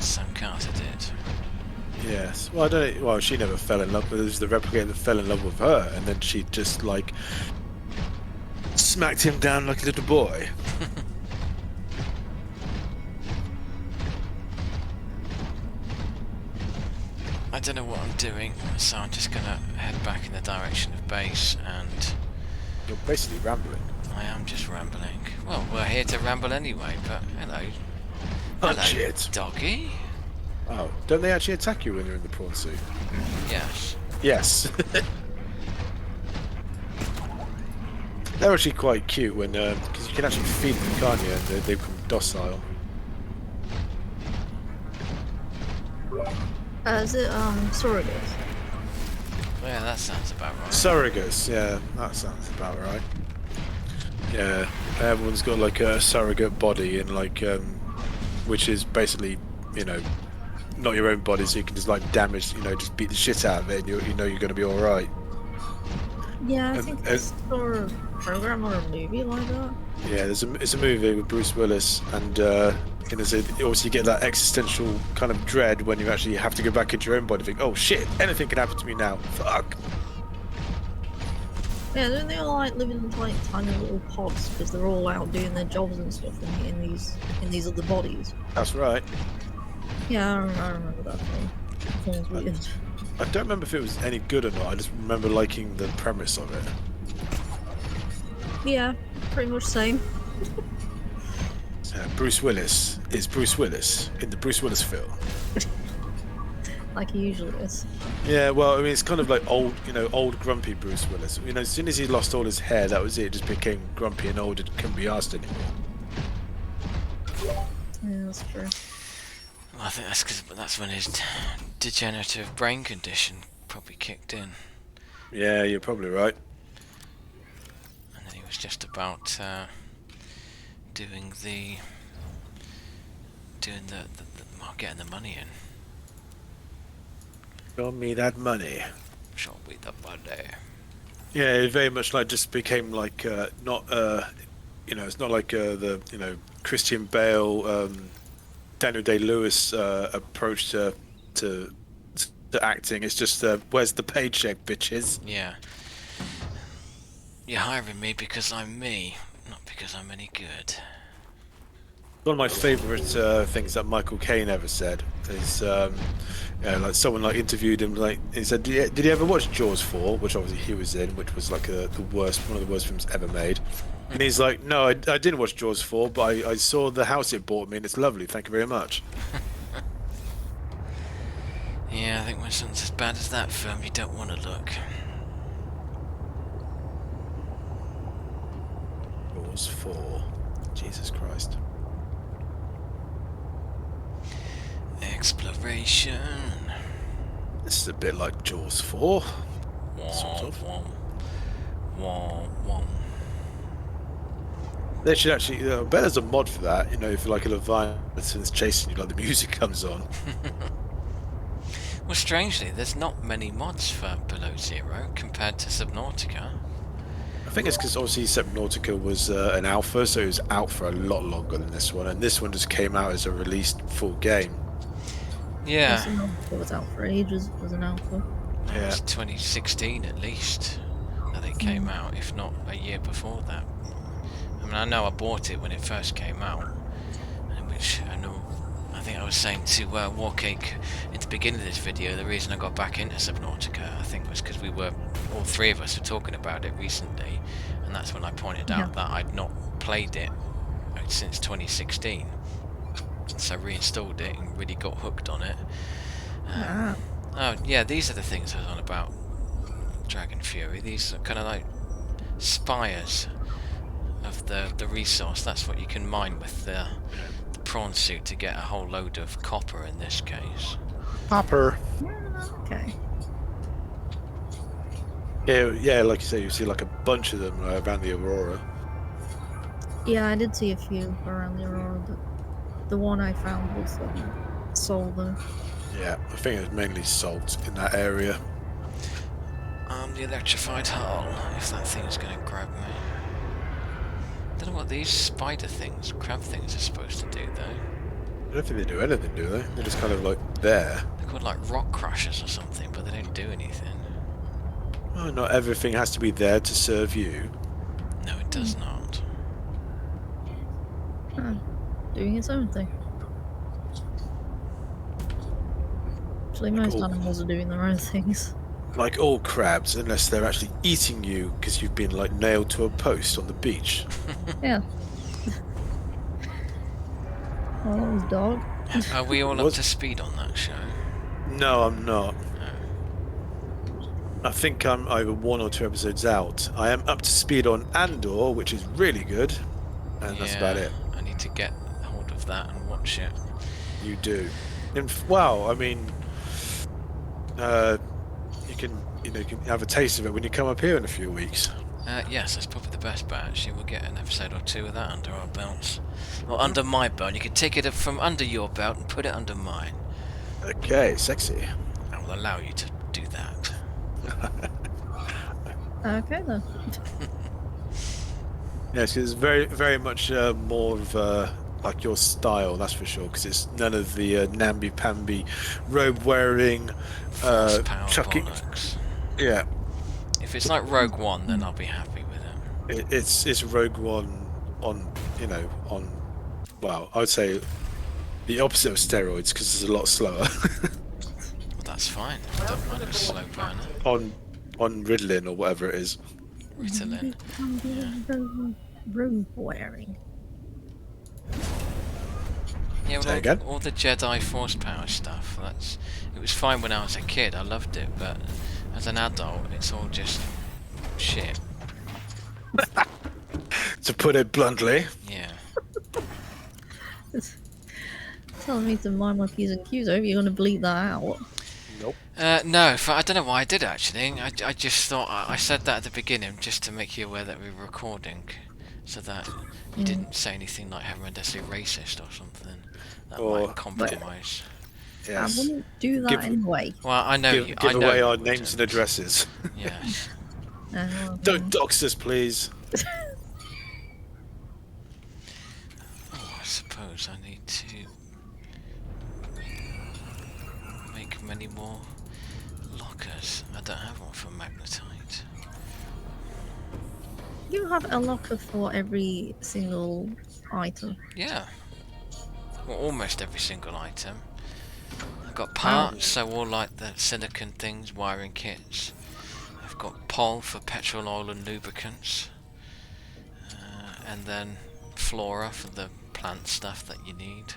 Sam Carter did. Yes. Well, I don't. Well, she never fell in love, but it was the replicator that fell in love with her, and then she just like smacked him down like a little boy. I don't know what I'm doing, so I'm just gonna head back in the direction of base, and You're basically rambling. I am just rambling. Well, we're here to ramble anyway, but hello. Oh, Hello, shit. doggy. Oh, don't they actually attack you when you're in the prawn suit? Yes. Yes. They're actually quite cute when because you can actually feed them, can't you? And they become docile. is it surrogates? Yeah, that sounds about right. Surrogates, yeah, that sounds about right. Yeah, everyone's got like a surrogate body and like, which is basically, you know, not your own body, so you can just like damage, you know, just beat the shit out of it, and you know you're gonna be all right. Yeah, I And- think and- I saw a program or a movie like that. Yeah, it's a movie with Bruce Willis, and you know, so obviously you get that existential kind of dread when you actually have to go back into your own body. And think, oh shit, anything can happen to me now. Fuck. Yeah, don't they all like live in like tiny little pods because they're all out doing their jobs and stuff in these other bodies? That's right. Yeah, I remember that film. That film's weird. I don't remember if it was any good or not. I just remember liking the premise of it. Yeah, pretty much same. Bruce Willis is Bruce Willis in the Bruce Willis film. Like he usually is. Yeah, well, I mean, it's kind of like old, you know, old grumpy Bruce Willis. You know, as soon as he lost all his hair, that was it. Just became grumpy and old and couldn't be asked anymore. Yeah, that's true. Well, I think that's because that's when his degenerative brain condition probably kicked in, Yeah, you're probably right. and then he was just about doing the well, getting the money in. Show me that money. Show me the money. Yeah, it very much like just became like not you know, it's not like the, you know, Christian Bale, Daniel Day-Lewis approach to acting. It's just where's the paycheck, bitches? Yeah. You're hiring me because I'm me, not because I'm any good. One of my favourite things that Michael Caine ever said is, yeah, like someone like interviewed him, like he said, did you ever watch Jaws 4, which obviously he was in, which was like the worst, one of the worst films ever made. And he's like, no, I didn't watch Jaws 4, but I saw the house it bought me, and it's lovely. Thank you very much. Yeah, I think when something's as bad as that film, you don't want to look. Jaws 4. Jesus Christ. Exploration. This is a bit like Jaws 4. Sort of. Wah, wah. They should actually, I bet there's a mod for that, you know, if you're like a Leviathan's chasing you, like the music comes on. Well, strangely, there's not many mods for Below Zero compared to Subnautica. I think it's because obviously Subnautica was an alpha, so it was out for a lot longer than this one, and this one just came out as a released full game. Yeah. It was out for ages. It was an alpha. It Yeah. was 2016 at least that it came out, if not a year before that. I mean, I know I bought it when it first came out, which I know. I think I was saying to Warkake at the beginning of this video, the reason I got back into Subnautica, I think, was because all three of us were talking about it recently, and that's when I pointed out that I'd not played it since 2016. So I reinstalled it and really got hooked on it. Oh yeah, these are the things I was on about. Dragonfury. These are kind of like spires of the resource. That's what you can mine with the prawn suit to get a whole load of copper in this case. Copper. Okay. Yeah, like you say, you see like a bunch of them around the Aurora. Yeah, I did see a few around the Aurora, but the one I found was Solver. Yeah, I think it was mainly salt in that area. The electrified hull, if that thing's going to grab me. Don't know what these spider things, crab things are supposed to do though. I don't think they do anything, do they? They're just kind of like there. They're called like rock crushers or something, but they don't do anything. Oh, not everything has to be there to serve you. No, it does not. Doing its own thing. Actually, most animals are doing their own things. Like all crabs, unless they're actually eating you because you've been like nailed to a post on the beach. Yeah. Oh, that was dog. Are we all up to speed on that show? No, I'm not. I think I'm either 1 or 2 episodes out. I am up to speed on Andor, which is really good, and that's about it. I need to get hold of that and watch it. You do. And well, I mean, you can have a taste of it when you come up here in a few weeks. Yes, that's probably the best bet. Actually, we'll get an episode or two of that under our belts, or under my belt. You can take it from under your belt and put it under mine. Okay, sexy. I will allow you to do that. Okay then. Yes, it's very, very much more of like your style, that's for sure. Because it's none of the namby-pamby, robe-wearing, Force power chucking. bollocks. Yeah, If it's like Rogue One, then I'll be happy with it. it's Rogue One on on. Well, I would say the opposite of steroids because it's a lot slower. Well, that's fine. I don't mind a slow burner. on Ritalin or whatever it is. Ritalin. Robe wearing. Yeah, Say well, again? all the Jedi Force power stuff. It was fine when I was a kid. I loved it, but as an adult, it's all just shit. To put it bluntly. Yeah. Telling me to mind my P's and Q's over, you're gonna bleep that out. Nope. No, I don't know why I did actually. I just thought I said that at the beginning just to make you aware that we were recording, so that you didn't say anything like horrendously racist or something that Or- might compromise. Yes. I wouldn't do that Give- anyway. Well, I know you. I Give know away you our wouldn't. names and addresses. Yes. Don't dox us, please. Oh, I suppose I need to make many more lockers. I don't have one for magnetite. You have a locker for every single item. Yeah. Well, almost every single item. I've got parts, so all like the silicon things, wiring kits. I've got pole for petrol, oil and lubricants. And then flora for the plant stuff that you need.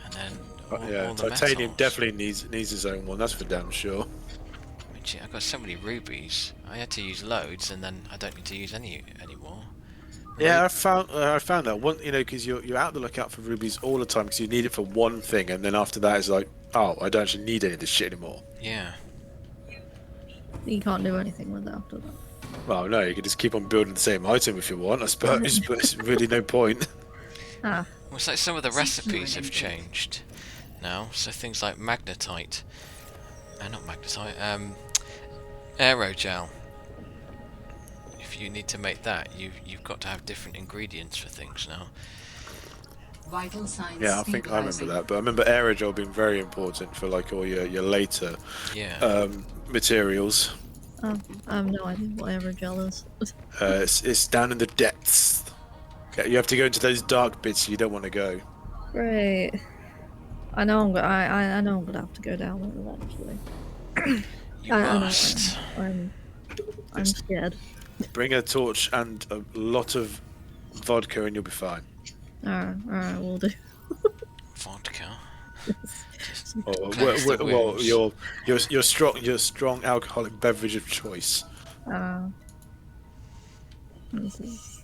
And then all the titanium metals. definitely needs his own one. That's for damn sure. Which I've got so many rubies. I had to use loads, and then I don't need to use any anymore. Yeah, I found that one. Because you're out to look out for rubies all the time because you need it for one thing, and then after that it's like, oh, I don't actually need any of this shit anymore. Yeah. You can't do anything with it after that. Well, no, you can just keep on building the same item if you want, I suppose, but it's really no point. Ah, Well, it's like some of the recipes have changed now. So things like magnetite, not magnetite, aerogel. If you need to make that, you've got to have different ingredients for things now. Vital signs Yeah, I think I remember that, but I remember aerogel being very important for like all your later Yeah. materials. I have no idea what aerogel is. It's down in the depths. Okay, you have to go into those dark bits you don't want to go. Great. I know I know I'm gonna have to go down there eventually. You I know must. I'm scared. Bring a torch and a lot of vodka, and you'll be fine. Alright, we'll do. Vodka. Or, Cleanse the well, wounds. your strong alcoholic beverage of choice. This is.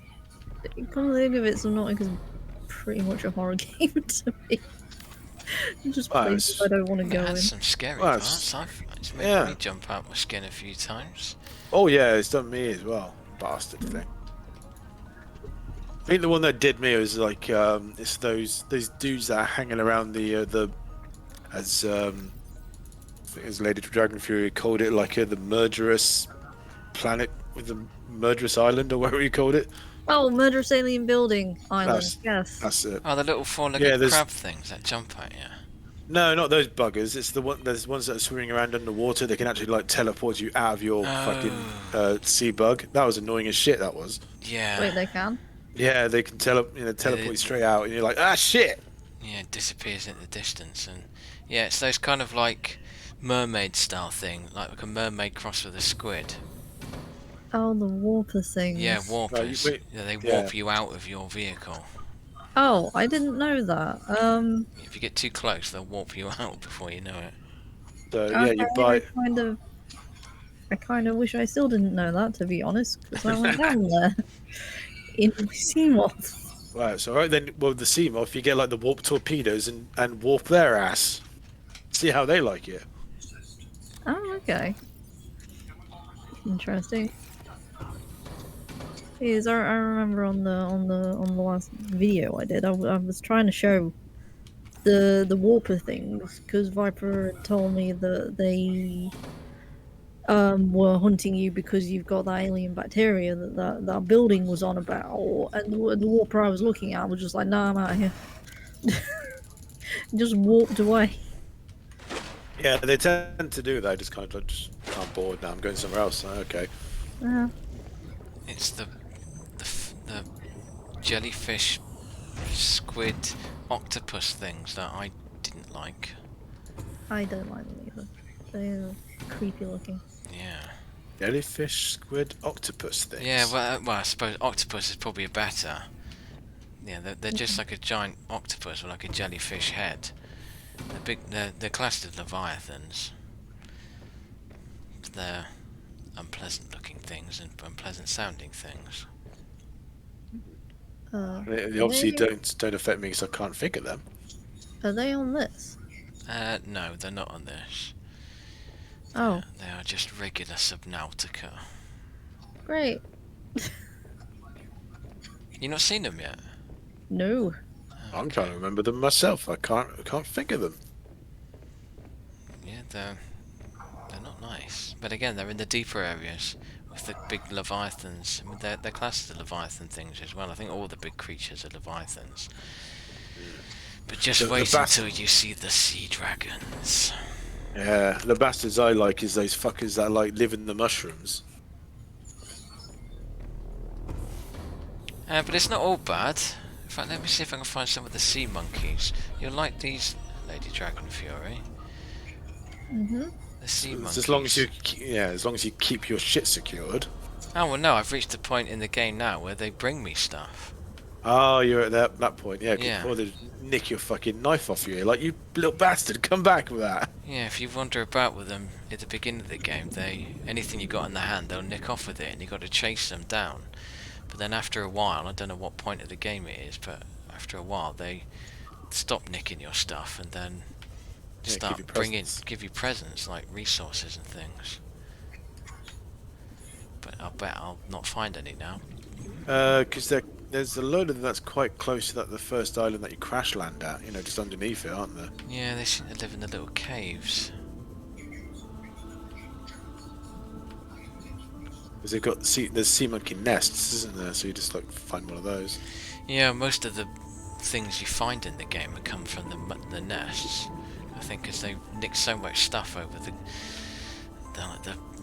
Come to think of it, Subnautica's pretty much a horror game to me. Just Well, places I don't want to It go in. has some scary Well, parts. It's made yeah. me jump out my skin a few times. Oh yeah, it's done me as well. Bastard thing. I think the one that did me was like it's those dudes that are hanging around the as I think as Lady Dragonfury called it, like the murderous planet with the murderous island or whatever you called it. Oh, Murderous Alien Building Island. Yes. That's it. Oh, the little four-legged Yeah, there's- crab things that jump at you. No, not those buggers. It's the one. There's ones that are swimming around underwater. They can actually like teleport you out of your fucking sea bug. That was annoying as shit. That was. Yeah. Wait, they can? Yeah, they can teleport you straight out, and you're like, ah, shit. Yeah, it disappears in the distance, and yeah, it's those kind of like mermaid style thing, like a mermaid crossed with a squid. Oh, the warper things. Yeah, warpers. wait, Yeah, they yeah. warp you out of your vehicle. Oh, I didn't know that. If you get too close, they'll warp you out before you know it. So yeah, you okay, buy. I kind of wish I still didn't know that, to be honest, because I went down there in my Seamoth. Right, so alright then. Well, the Seamoth, you get like the warp torpedoes and warp their ass. See how they like it. Oh, okay. Interesting. Is I remember on the last video I did, I was trying to show the warper things because Viper had told me that they were hunting you because you've got that alien bacteria that building was on about, and the warper I was looking at was just like, nah, I'm out of here. Just walked away. Yeah, they tend to do that. Just kind of like, just, I'm bored now. I'm going somewhere else. Okay. Yeah. It's the jellyfish, squid, octopus things that I didn't like. I don't like them either. They're creepy looking. Yeah. Jellyfish, squid, octopus things. Yeah, well, I suppose octopus is probably a better. Yeah, they're just like a giant octopus with like a jellyfish head. They're classed as leviathans. They're unpleasant looking things and unpleasant sounding things. They obviously don't affect me because I can't think of them. Are they on this? No, they're not on this. Oh, They are just regular Subnautica. great. You not seen them yet? No. I'm trying to remember them myself. I can't think of them. Yeah, they're not nice. But again, they're in the deeper areas with the big leviathans. I mean, they're classed as leviathan things as well. I think all the big creatures are leviathans. But just wait until you see the sea dragons. Yeah, the bastards I like is those fuckers that like live in the mushrooms. But it's not all bad. In fact, let me see if I can find some of the sea monkeys. You'll like these, Lady Dragonfury. Mhm. The sea monkeys. As long as you keep your shit secured. Oh well, no, I've reached the point in the game now where they bring me stuff. Oh, you're at that point, yeah. Yeah. Or they nick your fucking knife off you, like you little bastard, come back with that. Yeah, if you wander about with them at the beginning of the game, anything you got in the hand, they'll nick off with it, and you got to chase them down. But then after a while, I don't know what point of the game it is, but after a while they stop nicking your stuff and then start give you presents like resources and things. But I'll bet I'll not find any now. Because there's a load of them that's quite close to the first island that you crash land at, just underneath it, aren't there? Yeah, they seem to live in the little caves. Because there's sea monkey nests, isn't there? So you just like find one of those. Yeah, most of the things you find in the game come from the nests. I think because they nick so much stuff over the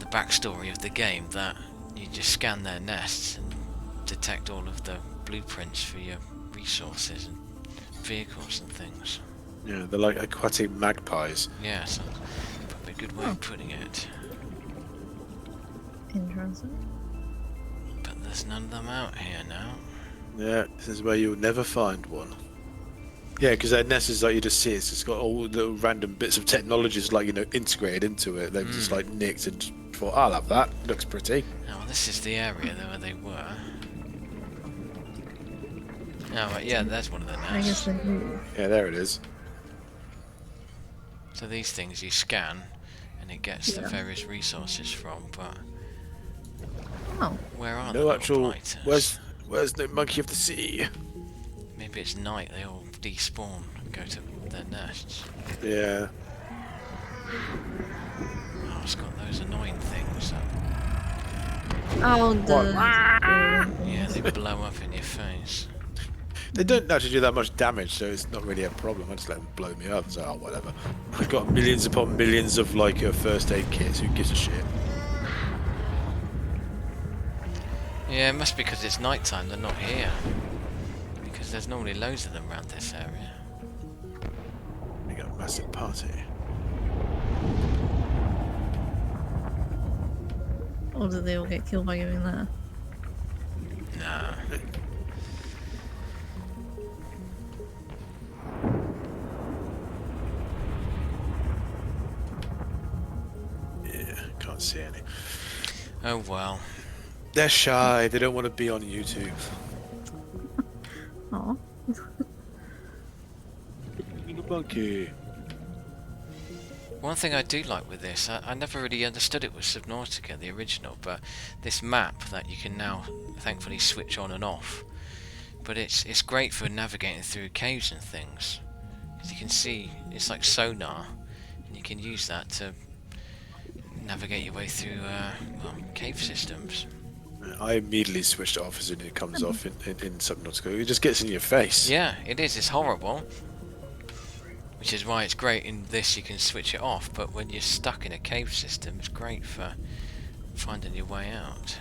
backstory of the game that you just scan their nests and detect all of the blueprints for your resources and vehicles and things. Yeah, they're like aquatic magpies. Yeah, so probably a good way of putting it. Interesting. But there's none of them out here now. Yeah, this is where you'll never find one. Yeah, because that nest is like you just see it's just got all little random bits of technologies like integrated into it. They've just like nicked and thought, I'll have that. Looks pretty. Oh, well, this is the area where they were. Oh, right, yeah, there's one of the nests. I guess they move. Yeah, there it is. So these things you scan, and it gets the various resources from. But Oh. where are the No little actual. blighters? Where's the monkey of the sea? Maybe it's night. They all despawn and go to their nests. Yeah. Oh, it's got those annoying things. Oh, Yeah, they blow up in your face. They don't actually do that much damage, so it's not really a problem. I just let them blow me up. So whatever. I've got millions upon millions of first aid kits. Who gives a shit? Yeah, it must be because it's night time. They're not here. Because there's normally loads of them around this area. We got a massive party. Or did they all get killed by going there? Nah. Yeah, can't see any. Oh well. They're shy. They don't want to be on YouTube. Oh. Monkey. One thing I do like with this, I never really understood it with Subnautica, the original, but this map that you can now thankfully switch on and off. But it's great for navigating through caves and things. Because you can see, it's like sonar, and you can use that to navigate your way through cave systems. I immediately switched it off as soon as it comes off in Subnautica. It just gets in your face. Yeah, it is. It's horrible. Which is why it's great in this you can switch it off, but when you're stuck in a cave system, it's great for finding your way out.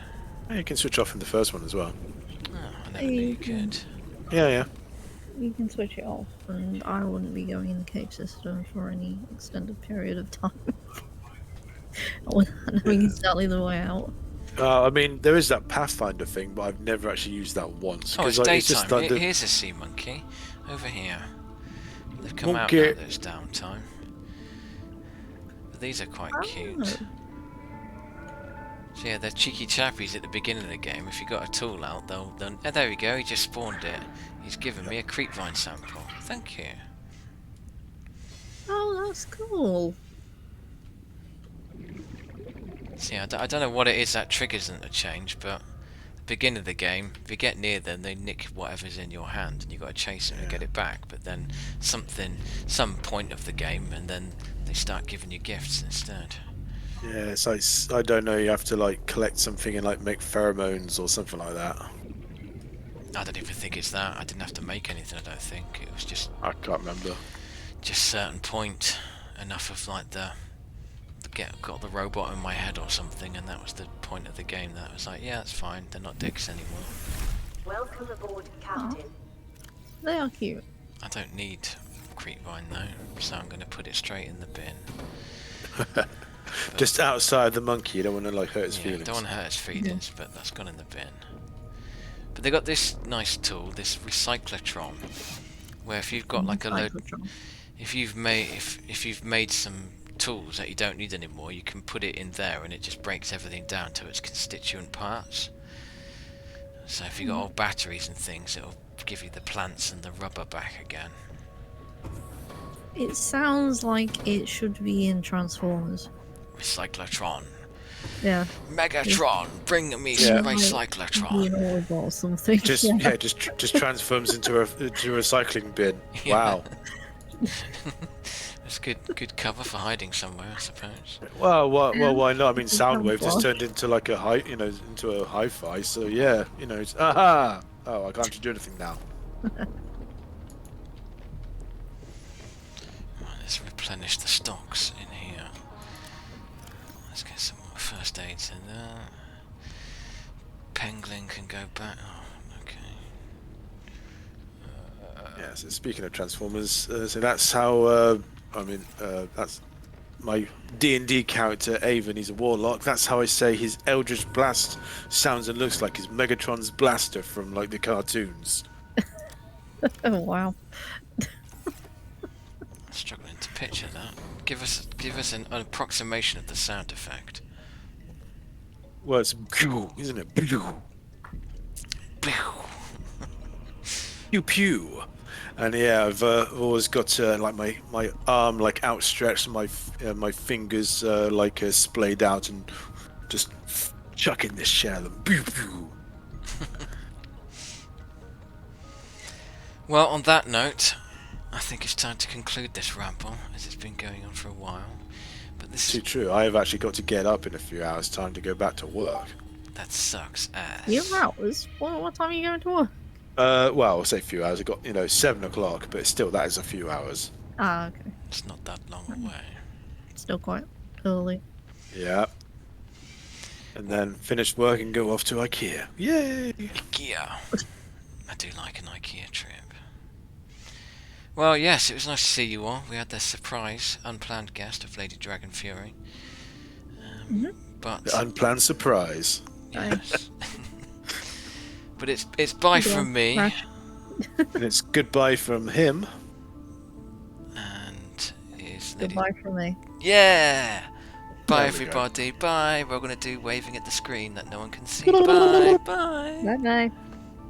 Yeah, you can switch off in the first one as well. Oh, I never knew you could. Yeah. You can switch it off, and I wouldn't be going in the cave system for any extended period of time. Knowing exactly the way out. I mean, there is that Pathfinder thing, but I've never actually used that once. Oh, it's 'cause, daytime. just like Here's a sea monkey. Over here. They've come Monkey. out now that it's downtime. But these are quite cute. So yeah, they're cheeky chappies at the beginning of the game. If you got a tool out, they'll oh, there we go, he just spawned it. He's given me a creepvine sample. Thank you. Oh, that's cool. See, I don't know what it is that triggers them to change, but at the beginning of the game, if you get near them, they nick whatever's in your hand, and you got to chase them and get it back. But then some point of the game, and then they start giving you gifts instead. Yeah, it's like, I don't know, you have to like collect something and like make pheromones or something like that. I don't even think it's that. I didn't have to make anything, I don't think. It was just I can't remember. just certain point, enough of like got the robot in my head or something, and that was the point of the game. That was like, yeah, that's fine. They're not dicks anymore. Welcome aboard, Captain. They are cute. I don't need creepvine though, so I'm going to put it straight in the bin. Just outside the monkey, you don't want to like hurt his Yeah, feelings. don't want to hurt his feelings, but that's gone in the bin. But they got this nice tool, this recyclotron, where if you've got like a load, if you've made some tools that you don't need anymore, you can put it in there, and it just breaks everything down to its constituent parts. So if you got old batteries and things, it'll give you the plants and the rubber back again. It sounds like it should be in Transformers. Recyclotron. Yeah. Megatron, bring me Yeah. some Like, recyclotron. an Autobot or something. Just just transforms into a recycling bin. Yeah. Wow. It's good cover for hiding somewhere, I suppose. Well, why not? I mean, It's Soundwave just camouflage. turned into like a into a hi-fi. So yeah, it's aha. Oh, I can't do anything now. Right, let's replenish the stocks in here. Let's get some more first aids in there. Pengling can go back. Oh, okay. Yeah. So speaking of Transformers, so that's how. That's my D&D character Avon. He's a warlock. That's how I say his Eldritch Blast sounds and looks like his Megatron's blaster from like the cartoons. Oh wow. Struggling to picture that. Give us an approximation of the sound effect. Well, it's pew, isn't it? Pew, pew, pew. And yeah, I've always got like my arm like outstretched, my fingers like splayed out, and just chucking this shell and pew pew. Well, on that note, I think it's time to conclude this ramble, as it's been going on for a while. But this Too true. I have actually got to get up in a few hours' time to go back to work. that sucks ass. Your hours? What time are you going to work? Well, I'll say a few hours. I got 7 o'clock, but still, that is a few hours. Ah, okay. It's not that long away. Still quite early. Yeah. And then finish work and go off to IKEA. Yay! IKEA. I do like an IKEA trip. Well, yes, it was nice to see you all. We had the surprise, unplanned guest of Lady Dragonfury. But The unplanned surprise. yes. But it's bye from me, Crash. And it's goodbye from him. and is Lady. Goodbye from me. Yeah. Bye There we go. everybody. Bye. We're gonna do waving at the screen that no one can see. Bye. Bye. Bye bye.